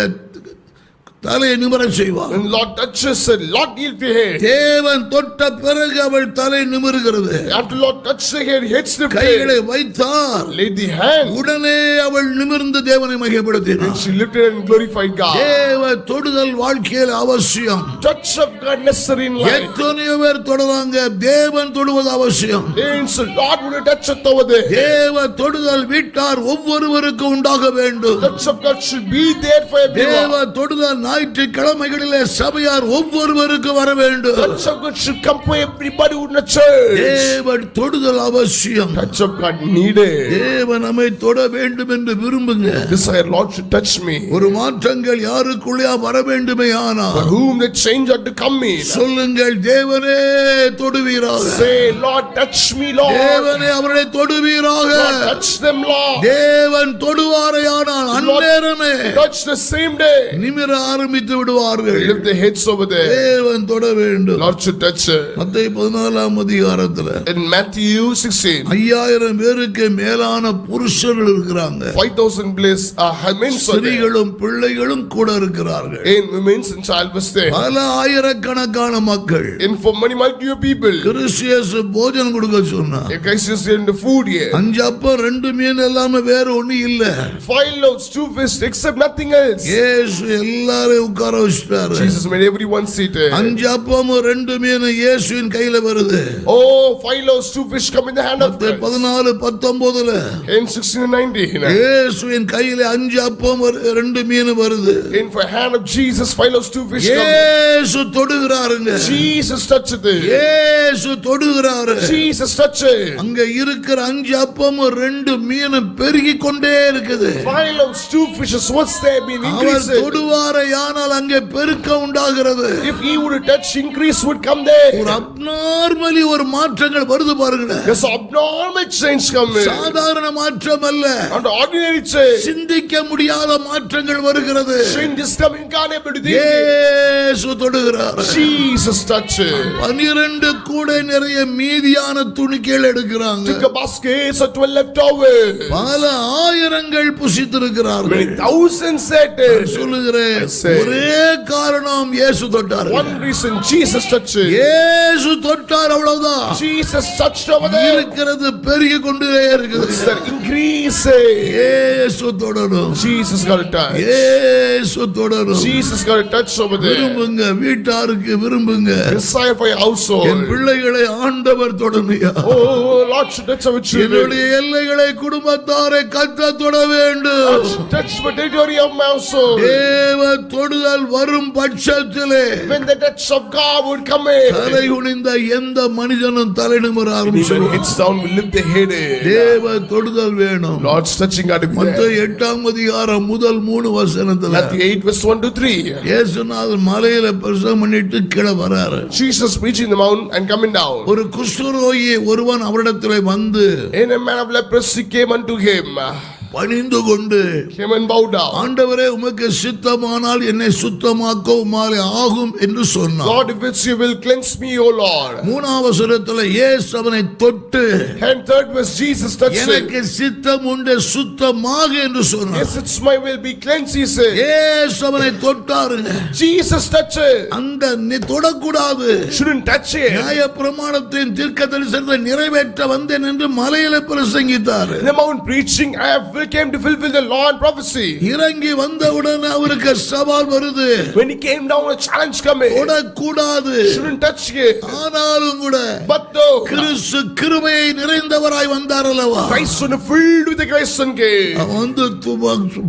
தலையை நிமிர செய்வார். When Lord touches her, Lord heal the head. தேவன் தொட்ட பிறகு அவள் தலை நிமிருகிறது. After Lord touch the head, heads the கைகளை head. வைத்தார். Laid the hand. உடனே அவள் நிமிர்ந்து தேவனை மகிமைப்படுத்தினார். She lifted and glorified God. தேவ தொடுதல் வாழ்க்கையில் அவசியம். Touch of God necessary in life. எத்தனையோ பேர் தொடராங்க. தேவன் தொடுவது அவசியம். Means Lord will touch us over there. தேவ தொடுதல் வீட்டார் ஒவ்வொருவருக்கும் உண்டாக வேண்டும். Touch of God should be there for everyone. தேவ தொடுதல் ஞாயிற்றுக்கிழமைகளிலே சபையார் ஒவ்வொருவருக்கும் வர வேண்டும். Touch of God should come for everybody in the church. தேவன் தொடுதல் அவசியம். Touch of God needed. தேவன் நம்மை தொட வேண்டும் என்று விரும்புங்க. Desire Lord should touch me. ஒரு மாற்றங்கள் யாருக்குள்ளே வர வேண்டுமே ஆனால் For whom the change ought to come in. சொல்லுங்கள் தேவனே தொடுவீராக. Say Lord touch me Lord. தேவனே அவரை தொடுவீராக. Lord touch them Lord. தேவன் தொடுவாரையானால் அந்நேரமே Touch the same day. நிமிர ஆரம்பித்து விடுவார்கள். Lift the heads over there. தேவன் தொட வேண்டும். Lord should touch her. மத்தேயு 14ஆம் அதிகாரத்துல In Matthew 16, 5000 பேருக்கு மேலான புருஷர்கள் இருக்கிறாங்க. 5,000 place men are there. ஸ்திரீகளும் பிள்ளைகளும் கூட இருக்கிறார்கள். In women's and child was there. பல ஆயிரக்கணக்கான மக்கள். In for many multitude of people. கிறிஸ்தியஸ் போஜனம் கொடுக்க சொன்னார். A guys is in the food here. 5 அப்பம் 2 மீன் எல்லாமே வேற ஒண்ணு இல்ல. 5 loaves, 2 fish, except nothing else. இயேசு எல்லாரையும் உட்கார வச்சிட்டாரு. Jesus made everyone seated. 5 அப்பம் 2 மீன் இயேசுவின் கையில வருது. Oh, 5 loaves, 2 fish come in the hand of Christ. 14:19ல In 16:19. இயேசுவின் கையில 5 அப்பம் 2 மீன் வருது. In for hand of Jesus, 5 loaves, 2 fish come. இயேசு தொடுகிறாருங்க. Jesus touched it. இயேசு தொடுகிறாரு. Jesus touched it. அங்க இருக்கிற 5 அப்பம் 2 மீன் பெருகி கொண்டே இருக்குது. 5 loaves, 2 fishes, what's there been our increased? தொடுவாரையானால் அங்கே பெருக்கம் உண்டாகிறது. If he would touch, increase would come there. ஒரு அப்நார்மலி ஒரு மாற்றங்கள் வருது பாருங்க. There's abnormal change coming. சாதாரண மாற்றம் அல்ல. And ordinary change. சிந்திக்க முடியாத மாற்றங்கள் வருகிறது. Change is coming, can't able to think. இயேசு தொடுகிறார். Jesus touched it. 12 கூடை நிறைய மீதியான துணிக்கைகள் எடுக்கிறாங்க. Took a basket, so 12 left over. பல ஆயிரங்கள் புசித்திருக்கிறார்கள். Many thousands said it. சொல்லுகிறேன், I say. ஒரே காரணம் இயேசு தொட்டார். One reason Jesus touched it. இயேசு தொட்டார், அவ்வளவுதான். Jesus touched over there. இருக்கிறது பெருகி கொண்டே இருக்குது. It's the increasing. இயேசு தொடரும். Jesus got a touch. இயேசு தொடரும். Jesus got a touch over there. விரும்புங்க, வீட்டாருக்கு விரும்புங்க. Desire for your N household. பிள்ளைகளை ஆண்டவர் தொடமையா. Oh, Lord should touch our children. என்னுடைய எல்லைகளை குடும்பத்தாரை கர்த்தர் தொட வேண்டும். Touch the territory of my household. தேவ தொடுதல் வரும் பட்சத்திலே When the touch of God would come in. தலை குனிந்த எந்த மனிதனும் தலை நிமிர Even ஆரம்பிச்சிடுவான். heads down will lift the head in. தேவ தொடுதல் வேணும். Lord's touching got to be மத்தேயு there. 8ஆம் அதிகாரம் முதல் 3 வசனத்துல Matthew 8 verse 1 to 3. இயேசுநாதர் மலையில பிரசங்கம் பண்ணிட்டு கீழே வராரு. Jesus preaching the mountain and coming down. ஒரு குஷ்டரோகி ஒருவன் அவரிடத்திலே வந்து And a man of leprosy came unto him. பணிந்து கொண்டு Came and bowed down. ஆண்டவரே உமக்கு சித்தமானால் என்னை சுத்தமாக்க உம்மாலே ஆகும் என்று சொன்னார். Lord, if it's you will cleanse me, O Lord. 3ஆம் வசனத்திலே இயேசு அவனை தொட்டு And third verse, Jesus touched him. எனக்கு சித்தம் உண்டு சுத்தமாக என்று சொன்னார். Yes, it's my will, be cleansed, he said. இயேசு அவனை தொட்டாருங்க. Jesus touched it. அந்த நீ தொடக்கூடாது. Shouldn't touch it. நியாயப்பிரமாணத்தின் தீர்க்கதரிசனத்தை நிறைவேற்ற வந்தேன் என்று மலையில பிரசங்கித்தார். In the mount preaching, I have Gabriel came to fulfill the law and prophecy. இறங்கி வந்தவுடனே அவருக்கு சவால் வருது. When he came down, a challenge coming. தொடக்கூடாது. Shouldn't touch it. ஆனாலும் கூட But though கிறிஸ்து கிருபையை நிறைந்தவராய் வந்தார் அல்லவா. Christ was filled with the grace and came. வந்து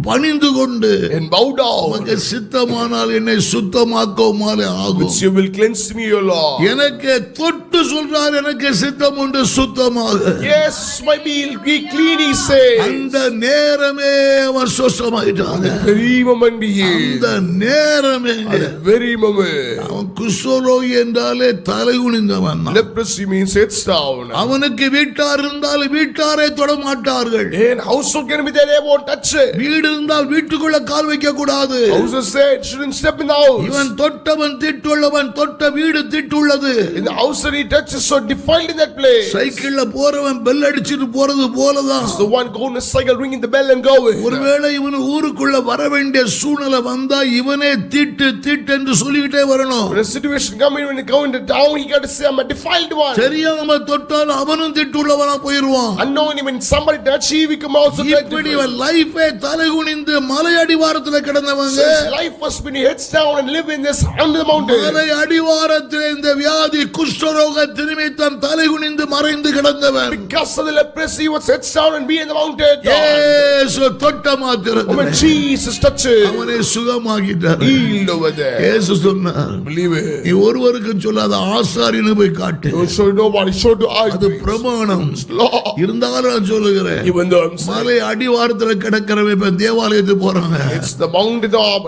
பணிந்து கொண்டு and bow down. உமக்கு சித்தமானால் என்னை சுத்தமாக்குமாறு ஆகும். Which you will cleanse me, O Lord. எனக்கு தொட்டு சொல்றார், எனக்கு சித்தம் உண்டு சுத்தமாக. Yes, my meal be clean, he says. அந்த நேரமே அவர் சுத்தமாயிட்டான். The very moment he அந்த நேரமே the very moment. அவன் குஷ்டரோகி என்றாலே தலை குனிந்தவன். Leprosy means heads down. அவனுக்கு வீட்டார் இருந்தால் வீட்டாரை தொட மாட்டார்கள். And household can be there, they won't touch it. வீடு இருந்தால் வீட்டுக்குள்ள கால் வைக்க கூடாது. Houses said shouldn't step in the house. இவன் தொட்டவன் திட்டுள்ளவன், தொட்ட வீடு திட்டுள்ளது. In the house that he touches so defiled in that place. சைக்கிள்ல போறவன் பெல் அடிச்சிட்டு போறது போலதான். The one going to cycle ringing the bell and going. ஒருவேளை இவன் ஊருக்குள்ள வர வேண்டிய சூழ்நிலை வந்தா இவனே திட்டு திட்டு என்று சொல்லிக்கிட்டே வரணும். When a situation come in, when you go into town, he got to say I'm a defiled one. தெரியாம தொட்டால் அவனும் திட்டுள்ளவனா போயிருவான். Unknowing when somebody touch he become also இப்படி லைஃபே தலை குனிந்து மலை அடிவாரத்துல கிடந்தவங்க. His life was been heads down and live in this under the mountain. மலை அடிவாரத்திலே இந்த வியாதி குஷ்டரோக நிமித்தம் தலை குனிந்து மறைந்து கிடந்தவன். Because of the leprosy he was heads down and be in the mountain. இயேசு தொட்ட மாத்திரத்தில் when Jesus touched him, அவனை சுகமாக்கிட்டார். healed over there. இயேசு சொன்னார், Believe it. நீ ஒருவருக்கு சொல்லாத ஆசாரியனை போய் காட்டு. Don't show nobody, show to us. அது பிரமாணம். இருந்தாலும் நான் சொல்லுகிறேன், Even though I'm saying மலை அடிவாரத்தில் கிடக்கிறவன் இப்ப தேவாலயத்துக்கு போறாங்க. it's the mountain top.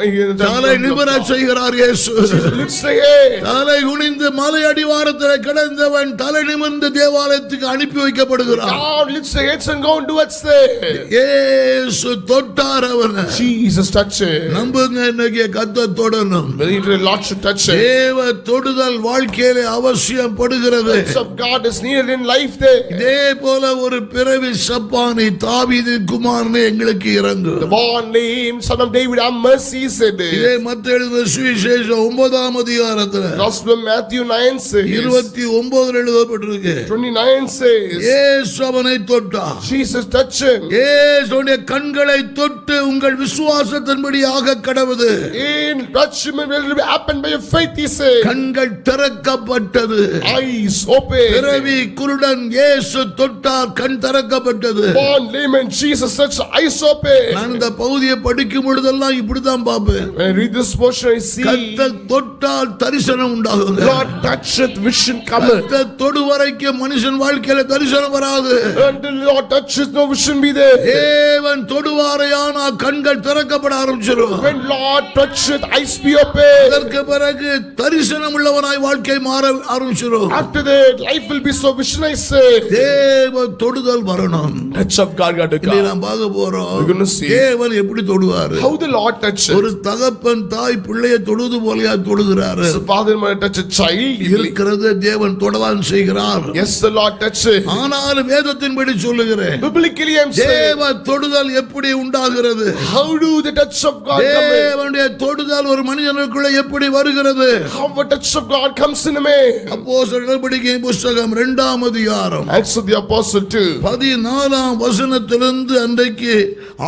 தலை நிமிர செய்கிறார் இயேசு. Let's say hey. தலை குனிந்து மலை அடிவாரத்தில் கிடந்தவன் தலை நிமிர்ந்து தேவாலயத்துக்கு அனுப்பி வைக்கப்படுகிறான். God lifts the heads and go and do what's there. இயேசு தொட்டார் அவனை. Jesus touched him. நம்புங்க, இன்னைக்கு கர்த்தர் தொடணும். Believe the Lord should touch him. தேவ தொடுதல் வாழ்க்கையிலே அவசியம் படுகிறது. The of God is needed in life there. இதே போல ஒரு பிறவி சப்பானி தாவீதின் குமாரனே எங்களுக்கு இறங்கு. The born name son of David, have mercy, said இதே மத்தேயு எழுதின சுவிசேஷம் 9ஆம் அதிகாரத்துல Gospel of Matthew 9 says 29 எழுதப்பட்டிருக்கு. 29 says இயேசு அவனை தொட்டார். Jesus touched him. இயேசுடைய கண்களை தொட்டு உங்கள் விசுவாசத்தின்படியாக கடவுது. In touch him will be happened by your faith, he said. கண்கள் திறக்கப்பட்டது. Eyes open. பிறவி குருடன் இயேசு தொட்டார், கண் திறக்கப்பட்டது. Born lame and Jesus touched, eyes open. நான் இந்த பகுதியை படிக்கும் பொழுதெல்லாம் இப்படிதான் பார்ப்பேன். When I read this portion, I see கர்த்தர் தொட்டால் தரிசனம் உண்டாகும். Lord toucheth, vision cometh. கர்த்தர் தொடு வரைக்கும் மனுஷன் வாழ்க்கையில தரிசனம் வராது. Until Lord touches, no vision be there. தேவன் தொடுவாரையானா கண்கள் திறக்கப்பட ஆரம்பிச்சிடும். When Lord toucheth, eyes be open. அதற்கு பிறகு தரிசனம் உள்ளவனாய் வாழ்க்கை மாற ஆரம்பிச்சிடும். After that, life will be so visionized. தேவ தொடுதல் வரணும். Touch of God got to இதை come. நாம் பார்க்க போறோம். We're going to see தேவன் எப்படி தொடுவாரு? how the Lord touches. ஒரு தகப்பன் தாய் பிள்ளையை தொடுது போலயா தொடுகிறாரு. The father might touch a child. இருக்கிறது தேவன் தொடதான் செய்கிறார். Yes, the Lord touches. ஆனாலும் வேதத்தின்படி சொல்லுகிறேன், Biblically, I'm saying, தேவ தொடுதல் எப்படி உண்டாகிறது? how do the touch of God come in? தேவனுடைய தொடுதல் ஒரு மனிதனுக்குள்ள எப்படி வருகிறது? How a touch of God comes in a man. அப்போஸ்தலர் நடபடிக்கையின் புத்தகம் 2ஆம் அதிகாரம் Acts of the Apostle 2. 14ஆம் வசனத்திலிருந்து அன்றைக்கு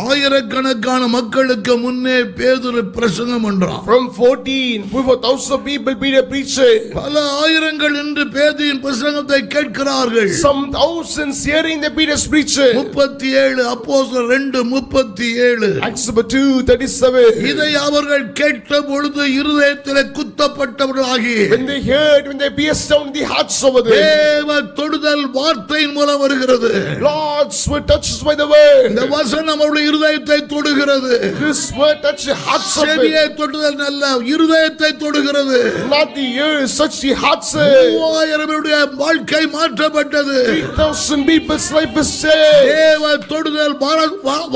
ஆயிரக்கணக்கான மக்களுக்கு முன்னே பேதுரு பிரசங்கம் பண்றான். From 14, before thousands of people Peter preaching. பல ஆயிரங்கள் இன்று பேதுருவின் பிரசங்கத்தை கேட்கிறார்கள். Some thousands hearing the Peter's preaching. 37 அப்போஸ்தலர் 2:37. Acts 2:37. இதை அவர்கள் கேட்ட பொழுது இருதயத்திலே குத்தப்பட்டவர்களாகி When they heard, when they pierced down the hearts over there. தேவ தொடுதல் வார்த்தையின் மூலம் வருகிறது. Lord's word touches by the word. இந்த வசனம் அவருடைய இருதயத்தை தொடுகிறது. This word touches the hearts of செவியை it. தொடுதல் நல்ல, இருதயத்தை தொடுகிறது. Not the ears, touch the hearts. 3000 பேருடைய வாழ்க்கை மாற்றப்பட்டது. 3,000 people's life is saved. தேவ தொடுதல்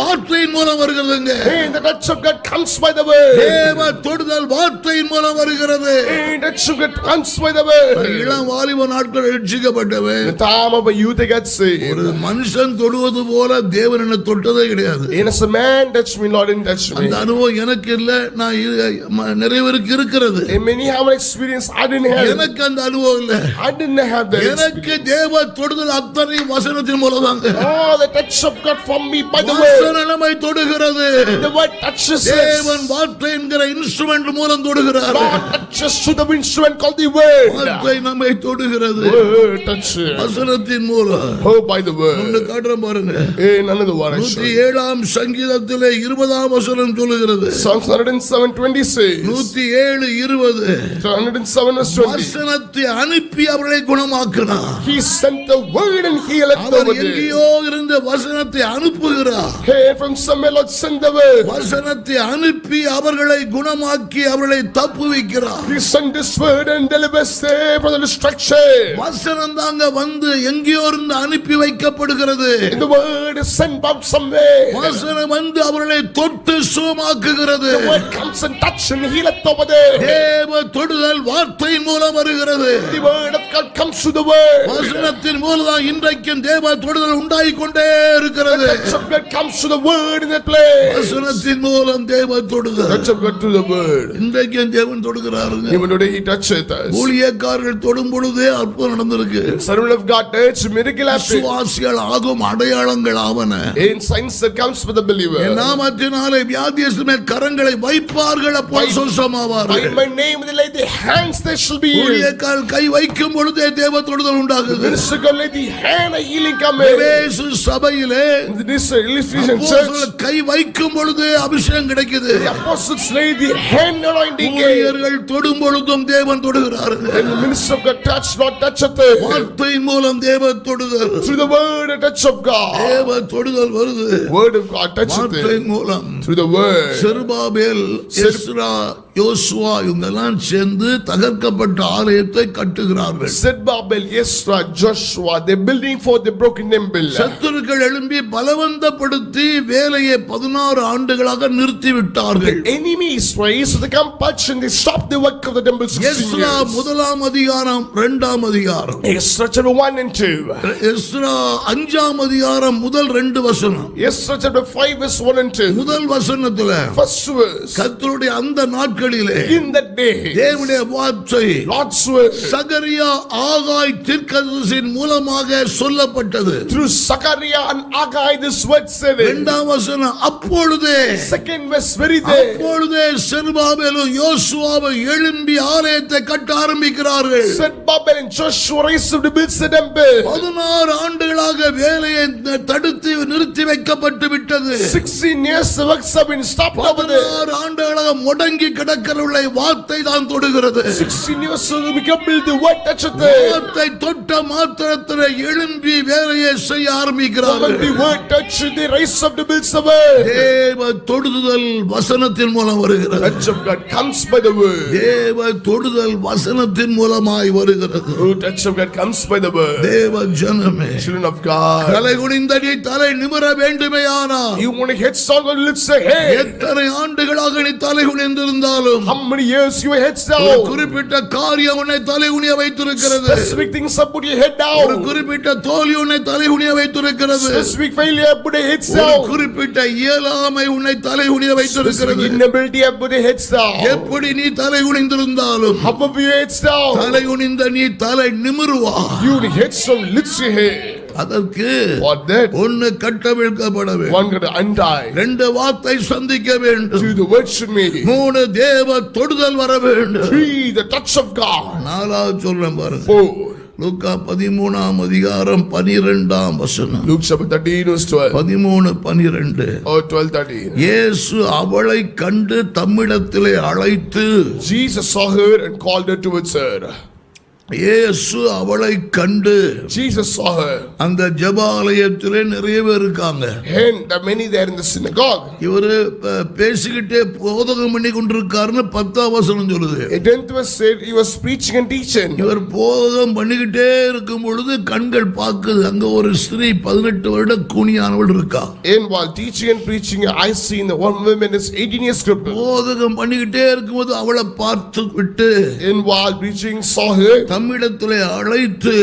வார்த்தையின் மூலம் வருகிறதுங்க. And the touch of God comes by the word. தேவ தொடுதல் வார்த்தையின் மூலம் வருகிறது. And the touch of God comes by the word. இளம் வாலிப நாட்கள் ரட்சிக்கப்பட்டவன் The time of a youth I got saved. ஒரு மனுஷன் தொடுவது போல தேவன் என்னை தொட்டதே கிடையாது. And as a man touched me, Lord didn't touch me. அந்த அனுபவம் எனக்கு இல்ல, நான் நிறைய பேருக்கு இருக்கிறது. And many have an experience I didn't have. எனக்கு அந்த அனுபவம் இல்ல. I didn't have that எனக்கு experience. தேவ தொடுதல் அத்தனை வசனத்தின் மூலம் தாங்க. Oh, the touch of God from me by the word. வசனம் நம்மை தொடுகிறது. The word touches us. தேவன் வார்த்தை என்கிற இன்ஸ்ட்ருமென்ட் மூலம் தொடுகிறார். God touches through the instrument called the word. வார்த்தை நம்மை தொடுகிறது. Word touches. வசனத்தின் மூலம். Oh, by the word. ஒன்னு காட்டுறேன் பாருங்க. Another one. 107ஆம் சங்கீதத்திலே 20ஆம் வசனம் சொல்லுகிறது. Psalms 107:20 says. 107:20. 107 verse 20. வசனத்தை அனுப்பி அவர்களை குணமாக்கினார். He sent the word and healed them. அவர் எங்கேயோ இருந்த வசனத்தை அனுப்புகிறார். Hey, from somewhere Lord send the word. வசனத்தை அனுப்பி அவர்களை குணமாக்கி அவர்களை தப்புவிக்கிறார். He sent this word and delivers them from the destruction. வசனம் தாங்க வந்து எங்கேயோ இருந்து அனுப்பி வைக்கப்படுகிறது. The word is sent out somewhere. வசனம் வந்து அவர்களை தொட்டு சுகமாக்குகிறது. The word comes and touch and healeth over there. தேவ தொடுதல் வார்த்தையின் மூலம் வருகிறது. The word of God comes through the word. வசனத்தின் மூலம் தான் இன்றைக்கும் தேவ தொடுதல் உண்டாகிக் கொண்டே இருக்கிறது. The touch of God comes through the word in that place. வசனத்தின் மூலம் தேவ தொடுதல். Touch of God through the word. இன்றைக்கும் தேவன் தொடுகிறாருங்க. Even today he touches us. ஊழியக்காரர்கள் தொடும் பொழுதே அற்புதம் நடந்திருக்கு. Servant of God touch miracle happen. விசுவாசிகள் ஆகும் அடையாளங்கள் ஆவன. In signs that comes for the believer. என் நாமத்தினாலே வியாதியஸ்தர் மேல் கரங்களை வைப்பார்கள் அப்பொழுது சுகமாவார்கள். By my name they lay their hands they shall be healed. ஊழியக்காரர்கள் கை வைக்கும் பொழுதே தேவ தொடுதல் உண்டாகுது. Minister God lay the hand of healing come in. எபேசு சபையிலே This Ephesian church கை வைக்கும் பொழுதே அபிஷேகம் கிடைக்குது. the apostles lay the hand anointing. ஊழியர்கள் தொடும் பொழுதும் தேவன் தொடுகிறார்கள். And the minister of God touch not toucheth. வார்த்தையின் மூலம் தேவ தொடுதல். Through the word a touch of God. தேவ தொடுதல் வருது. Word of God toucheth. வார்த்தையின் மூலம். Through the word. Zerubbabel, Ezra, Joshua இவங்கெல்லாம் சேர்ந்து தகர்க்கப்பட்ட ஆலயத்தை கட்டுகிறார்கள். Zerubbabel, Ezra, Joshua, they building for the broken temple. சத்துருக்கள் எழும்பி பலவந்தப்படுத்தி வேலையை 16 ஆண்டுகளாக நிறுத்திவிட்டார்கள். Enemies raised the compulsion, they stopped the work of the temple 16 Ezra years. முதலாம் அதிகாரம் 2ஆம் அதிகாரம். Ezra chapter 1 and 2. எஸ்ரா 5ஆம் அதிகாரம் முதல் 2 வசனம். Ezra chapter 5 verse 1 and 2. முதல் வசனத்துல First verse. கர்த்தருடைய அந்த நாட்களிலே In that day, தேவனுடைய வார்த்தை Lord's word சகரியா ஆகாய் தீர்க்கதரிசியின் மூலமாக சொல்லப்பட்டது. through Zechariah and Haggai this word said. 2ஆம் வசனம் அப்பொழுதே. Second verse very there. அப்பொழுதே செருபாபேலும் யோசுவாவும் எழும்பி ஆலயத்தை கட்ட ஆரம்பிக்கிறார்கள். Zerubbabel and Joshua raised to build the temple. 16 ஆண்டுகளாக வேலையை தடுத்து நிறுத்தி வைக்கப்பட்டு விட்டது. 16 years the works have been stopped over there. 16 ஆண்டுகளாக முடங்கி கிடக்கிறவர்களை வார்த்தை தான் தொடுகிறது. 16 years so we can build the word toucheth. வார்த்தை தொட்ட மாத்திரத்திலே எழும்பி வேலையை செய்ய ஆரம்பிக்கிறார்கள். The word touch they rise up to build the word. தேவ தொடுதல் வசனத்தின் மூலம் வருகிறது. Touch of God comes by the word. தேவ தொடுதல் வசனத்தின் மூலமாய் வருகிறது. Oh, touch of God comes by the word. தேவ ஜனமே, Children of God, தலை குனிந்த நீ தலை நிமிர வேண்டுமேயானால் you want to head down and let's say hey. எத்தனை ஆண்டுகளாக நீ தலை குனிந்திருந்தாலும் How many years you head ஒரு down? குறிப்பிட்ட காரியம் உன்னை தலை குனிய வைத்திருக்கிறது. Specific things up put your head ஒரு down. குறிப்பிட்ட தோல்வி உன்னை தலை குனிய வைத்திருக்கிறது. Specific failure put your head ஒரு down. குறிப்பிட்ட இயலாமை உன்னை தலை குனிய வைத்திருக்கிறது. Specific inability put your head down. எப்படி நீ தலை குனிந்திருந்தாலும் How about your head down? தலை குனிந்த நீ தலை நிமிருவா. You head some lift your head. அதற்கு For that ஒன்னு கட்டவிழ்க்கப்பட வேண்டும். one got to untie. 2 வார்த்தை சந்திக்க வேண்டும். To the word should meet. 3 தேவ தொடுதல் வர வேண்டும். 3 the touch of God. 4வது சொல்றேன் பாருங்க. 4 லூக்கா 13ஆம் அதிகாரம் 12ஆம் வசனம். Luke chapter 13 verse 12. 13:12. Or 12:13. இயேசு அவளை கண்டு தம்மிடத்திலே அழைத்து. Jesus saw her and called her towards her. இயேசு அவளை கண்டு. Jesus saw her. அந்த ஜெபாலயத்திலே நிறைய பேர் இருக்காங்க. And the many there in the synagogue. இவரு பேசிக்கிட்டே போதகம் பண்ணி கொண்டிருக்காருன்னு 10ஆம் வசனம் சொல்லுது. 10th verse said he was preaching and teaching. இவர் போதகம் பண்ணிக்கிட்டே இருக்கும் பொழுது கண்கள் பார்க்குது. அங்க ஒரு ஸ்திரீ 18 வருட கூனியானவள் இருக்கா. And while teaching and preaching I seen the one woman is 18 years crippled. போதகம் பண்ணிக்கிட்டே இருக்கும்போது அவளை பார்த்து விட்டு And while preaching saw her. தம்மிடத்திலே அழைத்து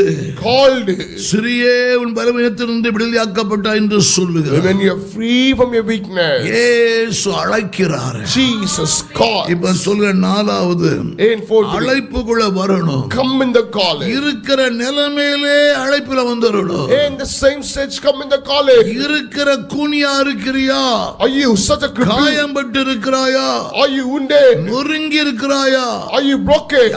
called. சிறியே உன் பலவீனத்திலிருந்து விடுதலையாக்கப்பட்டாய் என்று சொல்லுகிறார். When you are free from your weakness, இயேசு அழைக்கிறார். Jesus calls. இப்ப சொல்ற நாலாவது In fourth, அழைப்புக்குள்ள வரணும். come in the calling. இருக்கிற நிலைமையிலே அழைப்புல வந்துடணும். In the same stage, come in the calling. இருக்கிற கூனியா இருக்கிறியா? Are you such a cripple? காயம்பட்டு இருக்கிறாயா? Are you wounded? நொறுங்கி இருக்கிறாயா? Are you broken?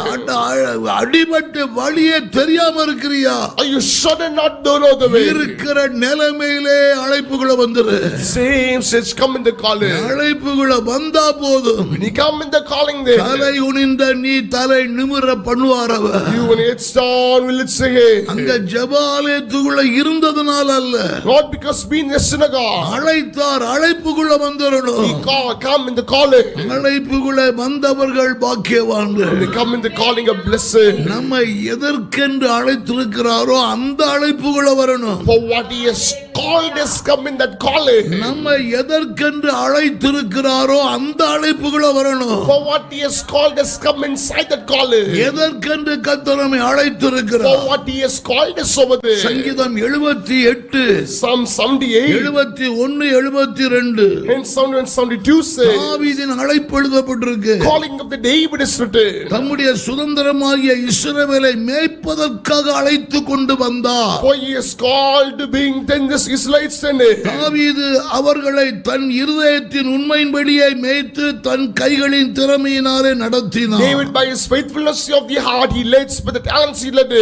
அடிபட்டு வழியே தெரியாம இருக்கிறியா? Are you sure and not know the way? இருக்கிற நிலைமையிலே அழைப்புக்குள்ள வந்துரு. Same stage, come in the calling. அழைப்புக்குள்ள வந்தா போதும். When you come in the calling there, தலை குனிந்த நீ தலை நிமிர பண்ணுவாரவ. you when it's down, will it say, hey? அங்க ஜெபாலயத்துக்குள்ள இருந்ததனால அல்ல. Not because being in the synagogue. அழைத்தார், அழைப்புக்குள்ள வந்துடணும். He call, come in the calling. அழைப்புக்குள்ள வந்தவர்கள் பாக்கியவான்கள். When they come in the calling of blessing. நம்மை எதற்கென்று அழைத்திருக்கிறாரோ அந்த அழைப்புக்குள்ள வரணும். For what he has called us, come in that calling. நம்மை எதற்கென்று அழைத்திருக்கிறாரோ அந்த அழைப்புக்குள்ள வரணும். For what he has called us, come inside that calling. எதற்கென்று கர்த்தர் நம்மை அழைத்திருக்கிறார். For what he has called us over there. சங்கீதம் 78, Psalm 78, 71, 72 and Psalm 72 say, தாவீதின் அழைப்பு எழுதப்பட்டிருக்கு. calling of the David is written. தம்முடைய சுதந்திரமாகிய இஸ்ரவேலை மேய்ப்பதற்காக அழைத்து கொண்டு வந்தார். For he is called to being then this Israelites in it. தாவீது அவர்களை தன் இருதயத்தின் உண்மையின்படியே மேய்த்து தன் கைகளின் திறமையினாலே நடத்தினார். David by his faithfulness of the heart he leads, but the talents he led.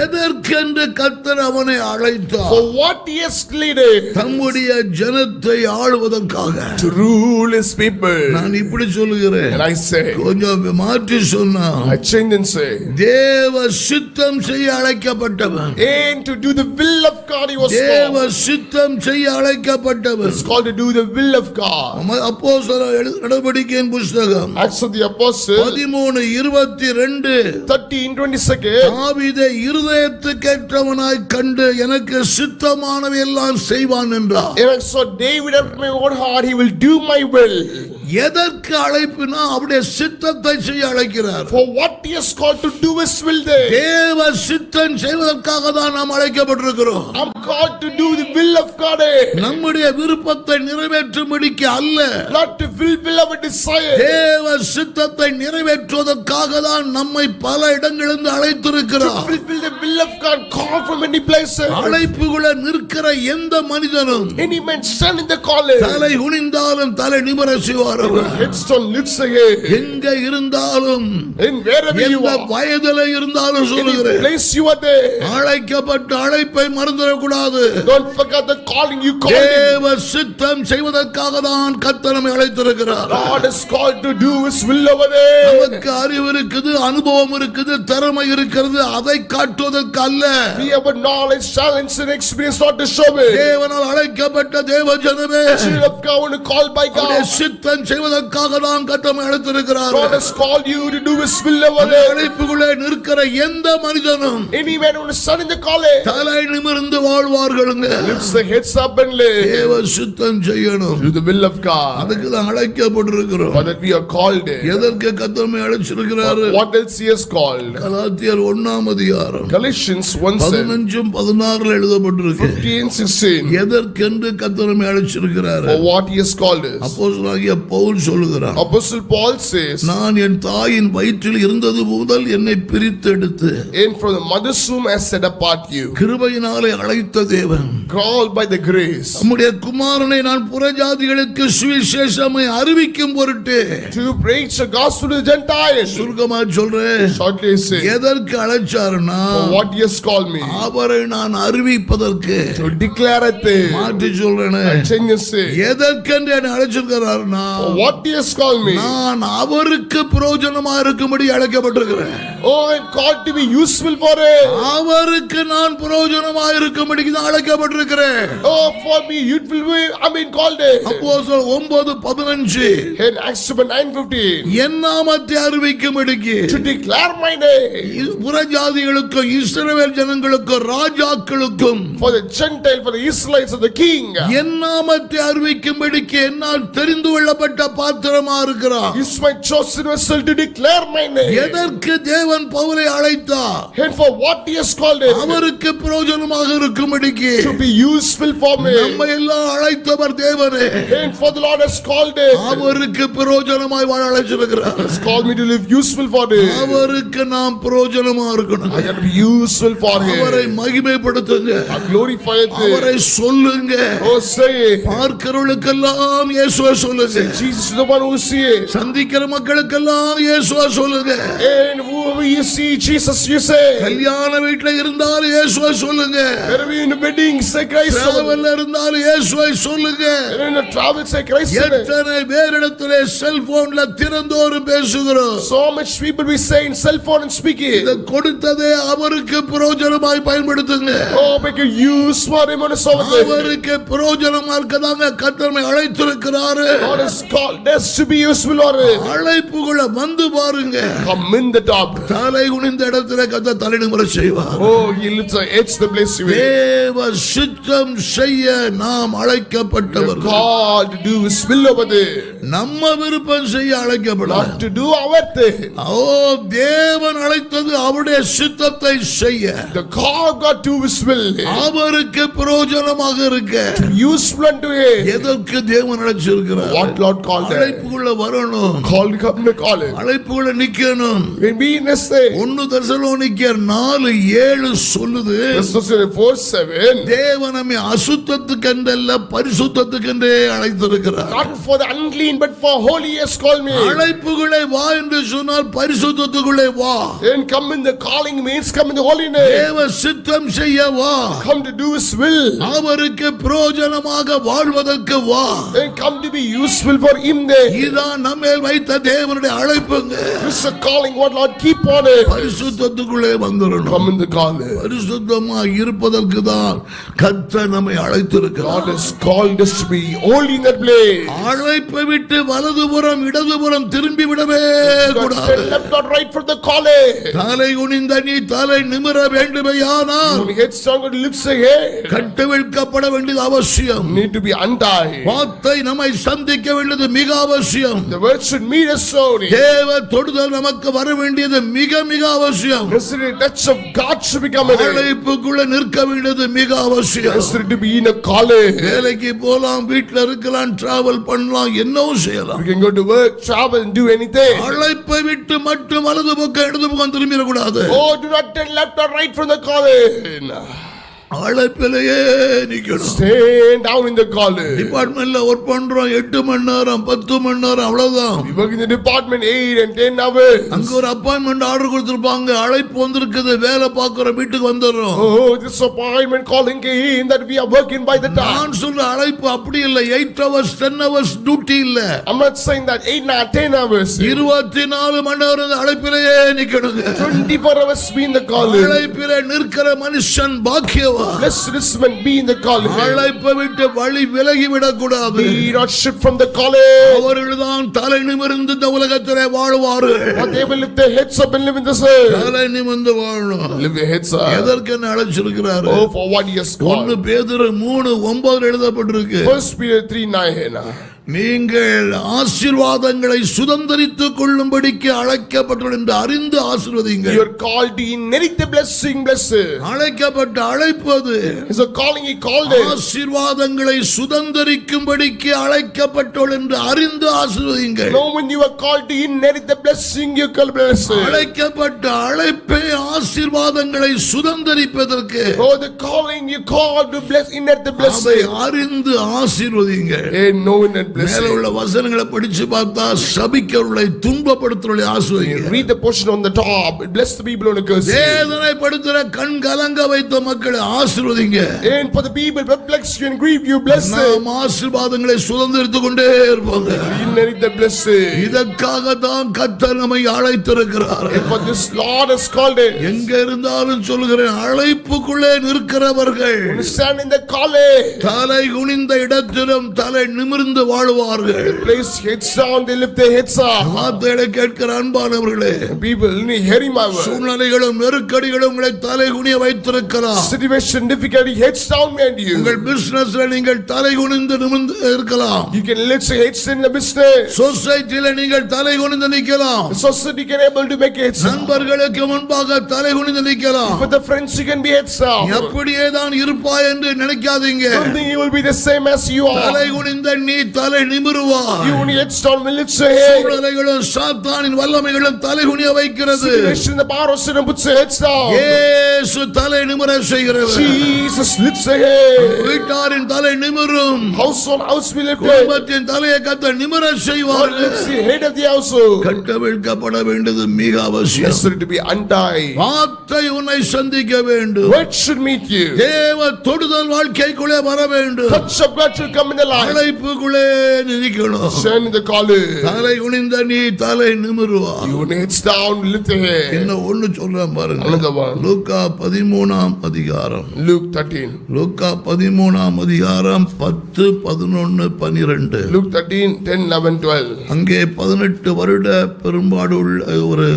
எதற்கென்று கர்த்தர் அவனை அழைத்தார்? For what he has leaded. தம்முடைய ஜனத்தை ஆளுவதற்காக. To rule his people. நான் இப்படி சொல்லுகிறேன். And I say, கொஞ்சம் மாற்றி சொன்னா, I change and say, தேவ சித்தம் செய்ய அழைக்கப்பட்டவன். and to do the will of God he was தேவ called. சித்தம் செய்ய அழைக்கப்பட்டவன். It's called to do the will of God. அப்போஸ்தலர் நடவடிக்கையின் புத்தகம் Acts of the Apostles 13:22 13:22. தாவீதை இருதயத்துக்கேற்றவனாய் கண்டு எனக்கு சித்தமானவை எல்லாம் செய்வான் என்றார். And I saw David after my own heart, he will do my will. எதற்கு அழைப்புனா அவருடைய சித்தத்தை செய்ய அழைக்கிறார். For what he has called to do his will there. தேவ சித்தம் செய்வதற்காக தான் நாம் அழைக்கப்பட்டிருக்கிறோம். I'm called to do the will of God. நம்முடைய விருப்பத்தை நிறைவேற்றும்படிக்கு அல்ல. Not to fulfill our desire. தேவ சித்தத்தை நிறைவேற்றுவதற்காக தான் நம்மை பல இடங்களிலிருந்து அழைத்திருக்கிறார். To fulfill the will of God, called from many places. அழைப்புக்குள்ள நிற்கிற எந்த மனிதனும் Any man stand in the calling. தலை குனிந்தாலும் தலை நிமிர செய்வார். Headstone lifts again. எங்க இருந்தாலும் In wherever you எந்த are. வயதில இருந்தாலும் Any சொல்லுகிறேன், place you are there. அழைக்கப்பட்ட அழைப்பை மறந்துடக்கூடாது. Don't forget the calling you called him. தேவ சித்தம் செய்வதற்காக தான் கர்த்தர் நம்மை அழைத்திருக்கிறார். God is called to do his will over there. நமக்கு அறிவு இருக்குது, அனுபவம் இருக்குது, திறமை இருக்கிறது, அதை காட்டுவதற்கு அல்ல. We have a knowledge, talents and experience not to show it. தேவனால் அழைக்கப்பட்ட தேவ ஜனமே, Children of God, when called by அவருடைய God, சித்தம் செய்வதற்காக தான் கர்த்தர் நம்மை அழைத்திருக்கிறார். God has called you to do his will over அந்த there. அழைப்புக்குள்ளே நிற்கிற எந்த மனிதனும் Any man who is stand in the calling, தலை நிமிர்ந்து வாழ்வார்களுங்க. lifts the heads up and live. தேவ சித்தம் செய்யணும். Do the will of God. அதுக்கு தான் அழைக்கப்பட்டிருக்கிறோம். For that we are called. எதற்கு கர்த்தர் நம்மை அழைச்சிருக்கிறாரு? What else he has called? கலாத்தியர் 1 Galatians 1:7, 15-16 எழுதப்பட்டிருக்கு. 15:16. எதற்கென்று கர்த்தர் நம்மை அழைச்சிருக்கிறாரு? For what he has called us. அப்போஸ்தலனாகிய பவுல் சொல்லுகிறார், Apostle Paul says, நான் என் தாயின் வயிற்றில் இருந்தது முதல் என்னை பிரித்தெடுத்து and from the mother's womb has set apart you. கிருபையினாலே அழைத்த தேவன், Called by the grace. நம்முடைய குமாரனை நான் புறஜாதிகளுக்கு சுவிசேஷமை அறிவிக்கும் பொருட்டு, To preach the gospel to the Gentiles. சுருக்கமா சொல்றேன், Shortly say, எதற்கு அழைச்சாருன்னா for what he has called me. அவரை நான் அறிவிப்பதற்கு. To declare a thing. மாற்றி சொல்றேனே, Change and say, எதற்கென்று என்னை அழைச்சிருக்கிறாருன்னா for what he has called me. நான் அவருக்கு பிரயோஜனமா இருக்கும்படி அழைக்கப்பட்டிருக்கிறேன். Oh, I'm called to be useful for it. அவருக்கு நான் பிரயோஜனமா இருக்கும்படிக்கு தான் அழைக்கப்பட்டிருக்கிறேன். Oh, for me, you will be, called it. அப்போஸ்தலர் 9:15 In Acts 9:15, என் நாமத்தை அறிவிக்கும்படிக்கு to declare my name. புறஜாதிகளுக்கும் இஸ்ரவேல் ஜனங்களுக்கும் ராஜாக்களுக்கும் For the Gentile, for the Israelites, of the king. என் நாமத்தை அறிவிக்கும்படிக்கு என்னால் தெரிந்து கொள்ளப்பட்ட பாத்திரமா இருக்கிறார். Is my chosen vessel to declare my name. எதற்கு தேவ தேவன் பவுலை அழைத்தார் And for what he has called him. அவருக்கு பிரயோஜனமாக இருக்கும்படிக்கு To be useful for me. நம்மை எல்லாம் அழைத்தவர் தேவனே. And for the Lord has called him. அவருக்கு பிரயோஜனமாய் வாழ அழைச்சிருக்கிறார். He has called me to live useful for him. அவருக்கு நாம் பிரயோஜனமா இருக்கணும். I got to be useful for him. அவரை மகிமைப்படுத்துங்க. Glorify him. அவரை சொல்லுங்க. Oh, say it. பார்க்கிறவர்களுக்கெல்லாம் இயேசுவை சொல்லுங்க. Jesus is the one who see it. சந்திக்கிற மக்களுக்கெல்லாம் இயேசுவை சொல்லுங்க. And whoever you see Jesus, you say. கல்யாண வீட்ல இருந்தால் இயேசுவை சொல்லுங்க. Wherever in a wedding, say Christ. டிராவல்ல இருந்தால் இயேசுவை சொல்லுங்க. In a travel, say Christ. எத்தனை பேரிடத்திலே செல்போன்ல திறந்தோறு பேசுகிறோம். So much people we say in cell phone and speaking. இத கொடுத்ததே அவருக்கு பிரயோஜனமாய் பயன்படுத்துங்க. Oh, make a use for him on a Sabbath. அவருக்கு பிரயோஜனமா இருக்கதாங்க கர்த்தர் நம்மை அழைத்திருக்கிறாரு. God has called us to be useful for him. அழைப்புக்குள்ள வந்து பாருங்க. Come in the top. தலை குனிந்த இடத்திலே கர்த்தர் தலை நிமிர செய்வார். Oh, he lifts the edge the place you will. தேவ சித்தம் செய்ய நாம் அழைக்கப்பட்டவர்கள். God to do his will over there. நம்ம விருப்பம் செய்ய அழைக்கப்படலாம். Not to do our thing. ஓ தேவன் அழைத்தது அவருடைய சித்தத்தை செய்ய. The God do his will. அவருக்கு பிரயோஜனமாக இருக்க. Useful unto him. எதற்கு தேவன் அழைச்சிருக்கிறார்? What Lord called them. அழைப்புக்குள்ள வரணும். Called come to call him. அழைப்புக்குள்ள நிக்கணும். When we in this thing. 1 தெசலோனிக்கேயர் 4:7 சொல்லுது. Thessalonians 4:7. தேவன் நம்மை அசுத்தத்துக்கென்றல்ல பரிசுத்தத்துக்கென்றே அழைத்திருக்கிறார். Not for the unclean but for holy has called me. அழைப்புக்குள்ளே வா என்று சொன்னால் பரிசுத்தத்துக்குள்ளே வா. Then come in the calling means come in the holiness. தேவ சித்தம் செய்ய வா. Come to do his will. அவருக்கு பிரயோஜனமாக வாழ்வதற்கு வா. Then come to be useful for him there. இதான் நம்மேல் வைத்த தேவனுடைய அழைப்புங்க. This is a calling what Lord keep on it. பரிசுத்தத்துக்குள்ளே வந்துறணும். Come in the calling. பரிசுத்தமாக இருப்பதற்கு தான் கர்த்தர் நம்மை அழைத்திருக்கிறார். God has called us to be holy in that place. அழைப்பை விட்டு வலதுபுறம் இடதுபுறம் திரும்பி விடவே கூடாது. Left or right for the calling. தலை குனிந்த நீ தலை நிமிர வேண்டுமையானால் When head strong and lifts ahead. கட்டுவிழ்க்கப்பட வேண்டியது அவசியம். Need to be untied. வார்த்தை நம்மை சந்திக்க வேண்டியது மிக அவசியம். The word should meet us slowly. தேவ தொடுதல் நமக்கு வர வேண்டியது மிக மிக அவசியம். Necessary touch of God should become a அழைப்புக்குள்ள நிற்க வேண்டியது மிக அவசியம். necessary to be in a calling. வேலைக்கு போலாம், வீட்ல இருக்கலாம், டிராவல் பண்ணலாம், என்னவும் செய்யலாம். You can go to work, travel and do anything. அழைப்பை விட்டு மட்டும் வலது பக்கம் இடது பக்கம் திரும்பிட கூடாது. Oh, do not turn left or right from the calling. அழைப்பிலேயே நிக்கணும். Stand down in the calling. டிபார்ட்மெண்ட்ல ஒர்க் பண்றோம் 8 மணி நேரம் 10 மணி நேரம் அவ்வளவுதான். We work in the department 8 and 10 hours. அங்க ஒரு அப்பாயின்மெண்ட் ஆர்டர் கொடுத்திருப்பாங்க, அழைப்பு வந்திருக்குது, வேலை பார்க்கற வீட்டுக்கு வந்துறோம். Oh, this appointment calling came that we are working by the time. நான் சொல்ற அழைப்பு அப்படி இல்ல. 8 hours 10 hours டியூட்டி இல்ல. I'm not saying that 8 or 10 hours. 24 மணி நேரம் அழைப்பிலேயே நிக்கணுங்க. 24 hours be in the calling. அழைப்பிலே நிற்கிற மனுஷன் பாக்கியவான். Blessed is man be in the calling. அழைப்பை விட்டு வழி விலகி விடக்கூடாது. Be not shift from the calling. அவர்கள்தான் தலை நிமிர்ந்து இந்த உலகத்திலே வாழ்வார்கள். But they will lift their heads up and live in the earth. தலை நிமிர்ந்து வாழணும். Lift their heads up. எதற்கு என்ன அழைச்சிருக்கிறார்? Oh, for what he has called. 1 பேதுரு 3:9 எழுதப்பட்டிருக்கு. 1 Peter 3:9. நீங்கள் ஆசீர்வாதங்களை சுதந்தரித்துக் கொள்ளும்படிக்கு அழைக்கப்பட்டவர்கள் என்று அறிந்து ஆசீர்வதிங்கள். You are called to inherit the blessing, blessed. அழைக்கப்பட்ட அழைப்பது It's a calling he called it. ஆசீர்வாதங்களை சுதந்தரிக்கும்படிக்கு அழைக்கப்பட்டவர்கள் என்று அறிந்து ஆசீர்வதிங்கள். Now when you are called to inherit the blessing, you call blessed. அழைக்கப்பட்ட அழைப்பை ஆசீர்வாதங்களை சுதந்தரிப்பதற்கு Oh, the calling you called to bless, inherit the அதை blessing. அறிந்து ஆசீர்வதிங்கள். And know in that மேல blessing. உள்ள வசனங்களை படிச்சு பார்த்தா சபிக்கிறவர்களை துன்பப்படுத்துறவர்களை ஆசீர்வதிங்க. Read the portion on the top. Bless the people on the curse. வேதனைப்படுத்துற கண் கலங்க வைத்த மக்களை ஆசீர்வதிங்க. And for the people perplexed you and grieved you, bless them. நாம் ஆசீர்வாதங்களை சுதந்தரித்துக் கொண்டே இருப்போங்க. Inherit the blessing. இதற்காக தான் கர்த்தர் நம்மை அழைத்திருக்கிறார். And for this Lord has called it. எங்க இருந்தாலும் சொல்கிறேன், அழைப்புக்குள்ளே நிற்கிறவர்கள் Stand in the calling. தலை குனிந்த இடத்திலும் தலை நிமிர்ந்து வாழ தாழ்வார்கள். They place heads down, they lift their heads up. வார்த்தைகளை கேட்கிற அன்பானவர்களே, People hearing my word. சூழ்நிலைகளும் நெருக்கடிகளும் உங்களை தலைகுனிய வைத்திருக்கலாம். Situation, difficulty, heads down made you. உங்கள் பிசினஸ்ல நீங்கள் தலைகுனிந்து நிமிர்ந்து இருக்கலாம். You can lift your heads in the business. சொசைட்டில நீங்கள் தலைகுனிந்து நிக்கலாம். The society can able to make heads up. நண்பர்களுக்கு முன்பாக தலைகுனிந்து நிக்கலாம். For the friends you can be heads up. அப்படியே தான் இருப்பாய் என்று நினைக்காதீங்க. Don't think you will be the same as you are. தலைகுனிந்த நீ தலை நிமிருவாய். You only heads down will lift your head. சூழ்நிலைகளும் சாத்தானின் வல்லமைகளும் தலைகுனிய வைக்கிறது. Situation, the power of sin puts your heads down. இயேசு தலை நிமிர செய்கிறது. Jesus lifts your head. வீட்டாரின் தலை நிமிரும். House on house will lift it. குடும்பத்தின் தலையை கத்த நிமிர God செய்வார்கள். lifts the head of the household. கட்டவிழ்க்கப்பட வேண்டியது மிக அவசியம். Necessary to be untied. வார்த்தை உன்னை சந்திக்க வேண்டும். What should meet you? தேவ தொடுதல் வாழ்க்கைக்குள்ளே வர வேண்டும். Touch of God should come in the life. அழைப்புக்குள்ளே நிற்கணும். Send the calling. தலை குனிந்த நீ தலை நிமிருவாய். You heads down, lift the head. இன்னும் ஒன்னு சொல்றேன் பாருங்க. Another one. லூக்கா 13ஆம் அதிகாரம். Luke 13. லூக்கா 13ஆம் அதிகாரம் 10, 11, 12. Luke 13, 10, 11, 12. அங்கே 18 வருட பெரும்பாடு உள்ள ஒரு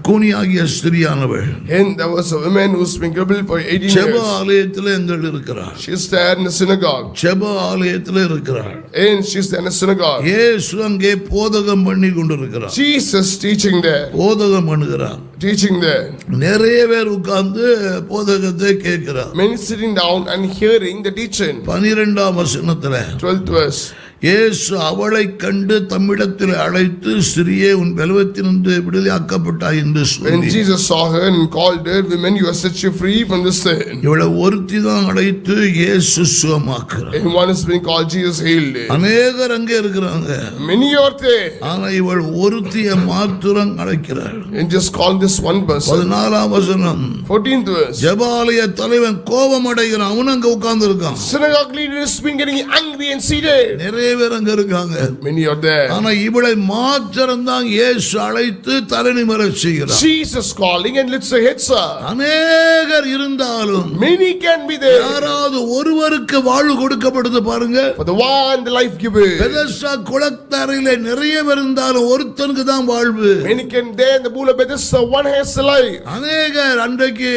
கூனியாகிய ஸ்திரியானவள் And there was a woman who's been crippled for 18 செப years. ஆலயத்தில் எங்கள் இருக்கிறார். She's there in the synagogue. செப ஆலயத்தில் இருக்கிறார். And she's there in the synagogue. இயேசு அங்கே போதகம் பண்ணி கொண்டிருக்கிறார். Jesus teaching there. போதகம் பண்ணுகிறார். Teaching there. நிறைய பேர் உட்கார்ந்து போதகத்தை கேட்கிறார். Many sitting down and hearing the teaching. 12ஆம் வசனத்துல 12th verse. இயேசு அவளை கண்டு தம்மிடத்தில் அழைத்து, ஸ்திரியே உன் பலவத்திலிருந்து விடுதலையாக்கப்பட்டாய் என்று When சொல்லி, Jesus saw her and called her, women, you are set you free from this sin. இவளை ஒருத்தி தான் அழைத்து இயேசு சுகமாக்குறார். And one has been called Jesus healed. அநேகர் அங்கே இருக்கிறாங்க. Many are there. ஆனா இவள் ஒருத்திய மாத்திரம் அழைக்கிறாள். And just call this one person. 14ஆம் வசனம். 14th verse. ஜெபாலய தலைவன் கோபம் அடைகிறான். அவன் அங்க உட்கார்ந்து இருக்கான். Synagogue leader has been getting angry and seated. நிறைய பேர் அங்க இருக்காங்க. Many are there. ஆனா இவளை மாத்திரம் தான் இயேசு அழைத்து தலை நிமிர செய்கிறார். Jesus calling and lifts her heads up. அநேகர் இருந்தாலும் Many can be there. யாராவது ஒருவருக்கு வாழ்வு கொடுக்கப்படுது பாருங்க. For the one, the life giver. Bethesda குளத்தரையிலே நிறைய பேர் இருந்தாலும் ஒருத்தனுக்கு தான் வாழ்வு. Many can there in the pool of Bethesda, one has the life. அநேகர் அன்றைக்கு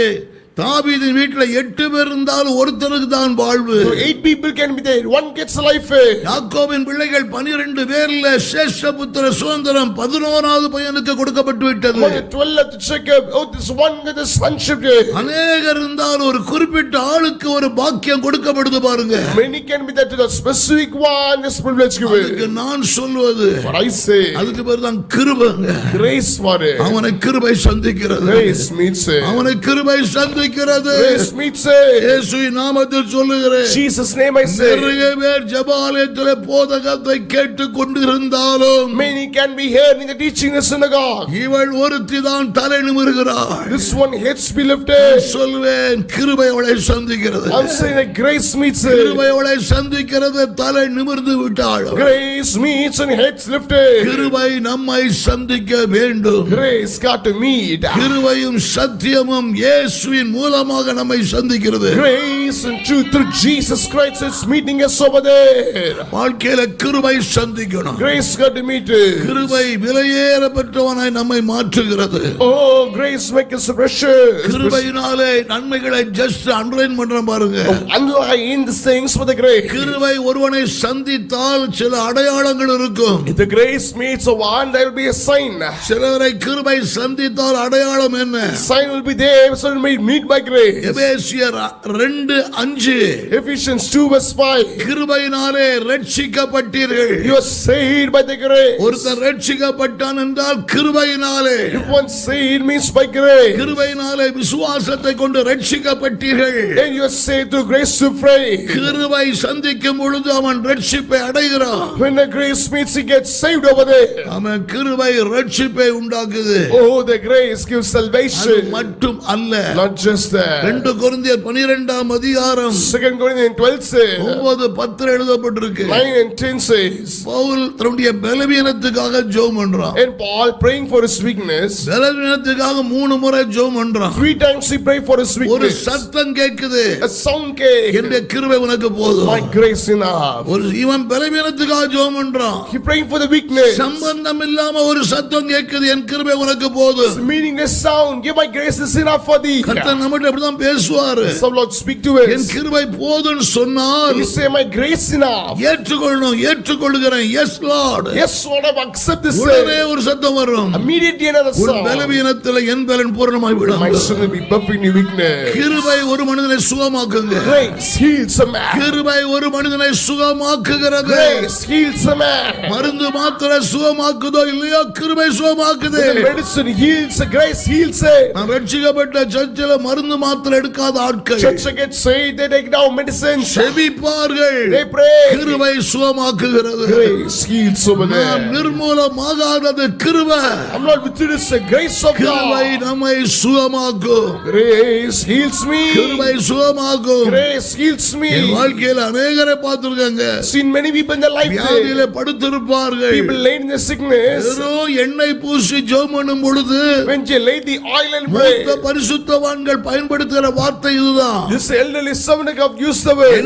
தாவீதின் வீட்டுல 8 பேர் இருந்தாலும் ஒருத்தனுக்கு தான் வாழ்வு. So 8 people can be there. One gets a life. யாக்கோபின் பிள்ளைகள் 12 பேர்ல சேஷபுத்திர சுதந்திரம் 11வது பையனுக்கு கொடுக்கப்பட்டு விட்டது. 12th Jacob. Oh, this one get the sonship. அநேகர் இருந்தாலும் ஒரு குறிப்பிட்ட ஆளுக்கு ஒரு பாக்கியம் கொடுக்கப்படுது பாருங்க. Many can be there to the specific one, this privilege given. அதுக்கு நான் சொல்வது, What I say, அதுக்கு பேர் தான் கிருபைங்க. grace for it. அவனை கிருபை சந்திக்கிறது. Grace meets it. அவனை கிருபை சந்திக்கிறது. Grace meets it. இயேசுவின் நாமத்தில் சொல்லுகிறேன். Jesus name I say. நிறைய பேர் ஜெபாலயத்திலே போதகத்தை கேட்டுக் கொண்டிருந்தாலும் Many can be here in the teaching in the synagogue. இவள் ஒருத்தி தான் தலை நிமிர்கிறாள். This one heads be lifted. சொல்வேன், கிருபை அவளை சந்திக்கிறது. I'm saying that grace meets it. கிருபை அவளை சந்திக்கிறது. தலை நிமிர்ந்து விட்டாள். Grace meets and heads lifted. கிருபை நம்மை சந்திக்க வேண்டும். Grace got to meet. கிருபையும் சத்தியமும் இயேசுவின் மூலமாக நம்மை சந்திக்கிறது. Grace and truth through Jesus Christ is meeting us over there. வாழ்க்கையில கிருபை சந்திக்கணும். Grace got to meet it. கிருபை விலையேற பெற்றவனாய் நம்மை மாற்றுகிறது. Oh, grace makes us precious. கிருபையினாலே நன்மைகளை ஜஸ்ட் அண்டர்லைன் பண்றோம் பாருங்க. Underline the things for the grace. கிருபை ஒருவனை சந்தித்தால் சில அடையாளங்கள் இருக்கும். If the grace meets a one, there will be a sign. சிலரை கிருபை சந்தித்தால் அடையாளம் என்ன? Sign will be there, so it will meet by grace. எபேசியர் 2:5. Ephesians 2 verse 5. கிருபையினாலே ரட்சிக்கப்பட்டீர்கள். You are saved by the grace. ஒருத்தன் ரட்சிக்கப்பட்டான் என்றால் கிருபையினாலே. If one saved means by grace. கிருபையினாலே விசுவாசத்தை கொண்டு ரட்சிக்கப்பட்டீர்கள். And you are saved through grace to faith. கிருபை சந்திக்கும் பொழுது அவன் ரட்சிப்பை அடைகிறான். When the grace meets, he gets saved over there. அவன் கிருபை ரட்சிப்பை உண்டாக்குது. Oh, the grace gives அது salvation. மட்டும் அல்ல. Not just that. 2 கொரிந்தியர் 12ஆம் அதிகாரம் 2 Corinthians 12 says, 9:10 எழுதப்பட்டிருக்கு. 9 and 10 says, பவுல் தன்னுடைய பலவீனத்துக்காக ஜெபம் பண்றான். and Paul praying for his weakness, பலவீனத்துக்காக 3 முறை ஜெபம் பண்றான். 3 times he prayed for his ஒரு weakness. சத்தம் கேக்குது, A sound came, என்னுடைய கிருபை உனக்கு போதும். my grace enough. ஒரு இவன் பலவீனத்துக்காக ஜெபம் பண்றான். He praying for the weakness. சம்பந்தம் இல்லாம ஒரு சத்தம் கேக்குது, என் கிருபை உனக்கு போதும். Meaningless sound, give my grace is enough for thee. கர்த்தர் நம்மகிட்ட அப்படிதான் பேசுவாரு. Some Lord speak to N us. கிருபை போதும்னு சொன்னால் He say my grace enough. ஏற்றுக்கொள்ளணும், ஏற்றுக்கொள்கிறேன். Yes Lord. Yes Lord, I accept this. உடனே ஒரு சத்தம் வரும். Immediately another உன் sound. பலவீனத்தில் என் பலன் பூரணமாய் My விளங்கும். sin will be perfect in your weakness. கிருபை ஒரு மனிதனை சுகமாக்குங்க. Grace heals a man. கிருபை ஒரு மனிதனை சுகமாக்குகிறது. Grace heals a man. மருந்து மாத்திரை சுகமாக்குதோ இல்லையோ, கிருபை சுகமாக்குது. The medicine heals, grace heals it. நான் ரட்சிக்கப்பட்ட சர்ச்சில் மருந்து மாத்திரை எடுக்காத ஆட்கள் Church get saved, they take down medicine. செபிப்பார்கள். They pray. கிருபை சுகமாக்குகிறது. Grace heals over நாம் there. நிர்மூலமாகாதது கிருபை. I'm not with you, it's the grace of கிருபை God. நம்மை சுகமாக்கும். Grace heals me. கிருபை சுகமாக்கும். Grace heals me. என் வாழ்க்கையில் அநேகரை பார்த்திருக்காங்க. Seen many people in their life. வியாதியிலே படுத்திருப்பார்கள். People laid in the sickness. ஏதோ எண்ணெய் பூசி ஜெபம் பண்ணும் பொழுது When they laid the oil and மூத்த pray. பரிசுத்தவான்கள் பயன்படுத்துகிற வார்த்தை இதுதான். This elderly servant of God used the word.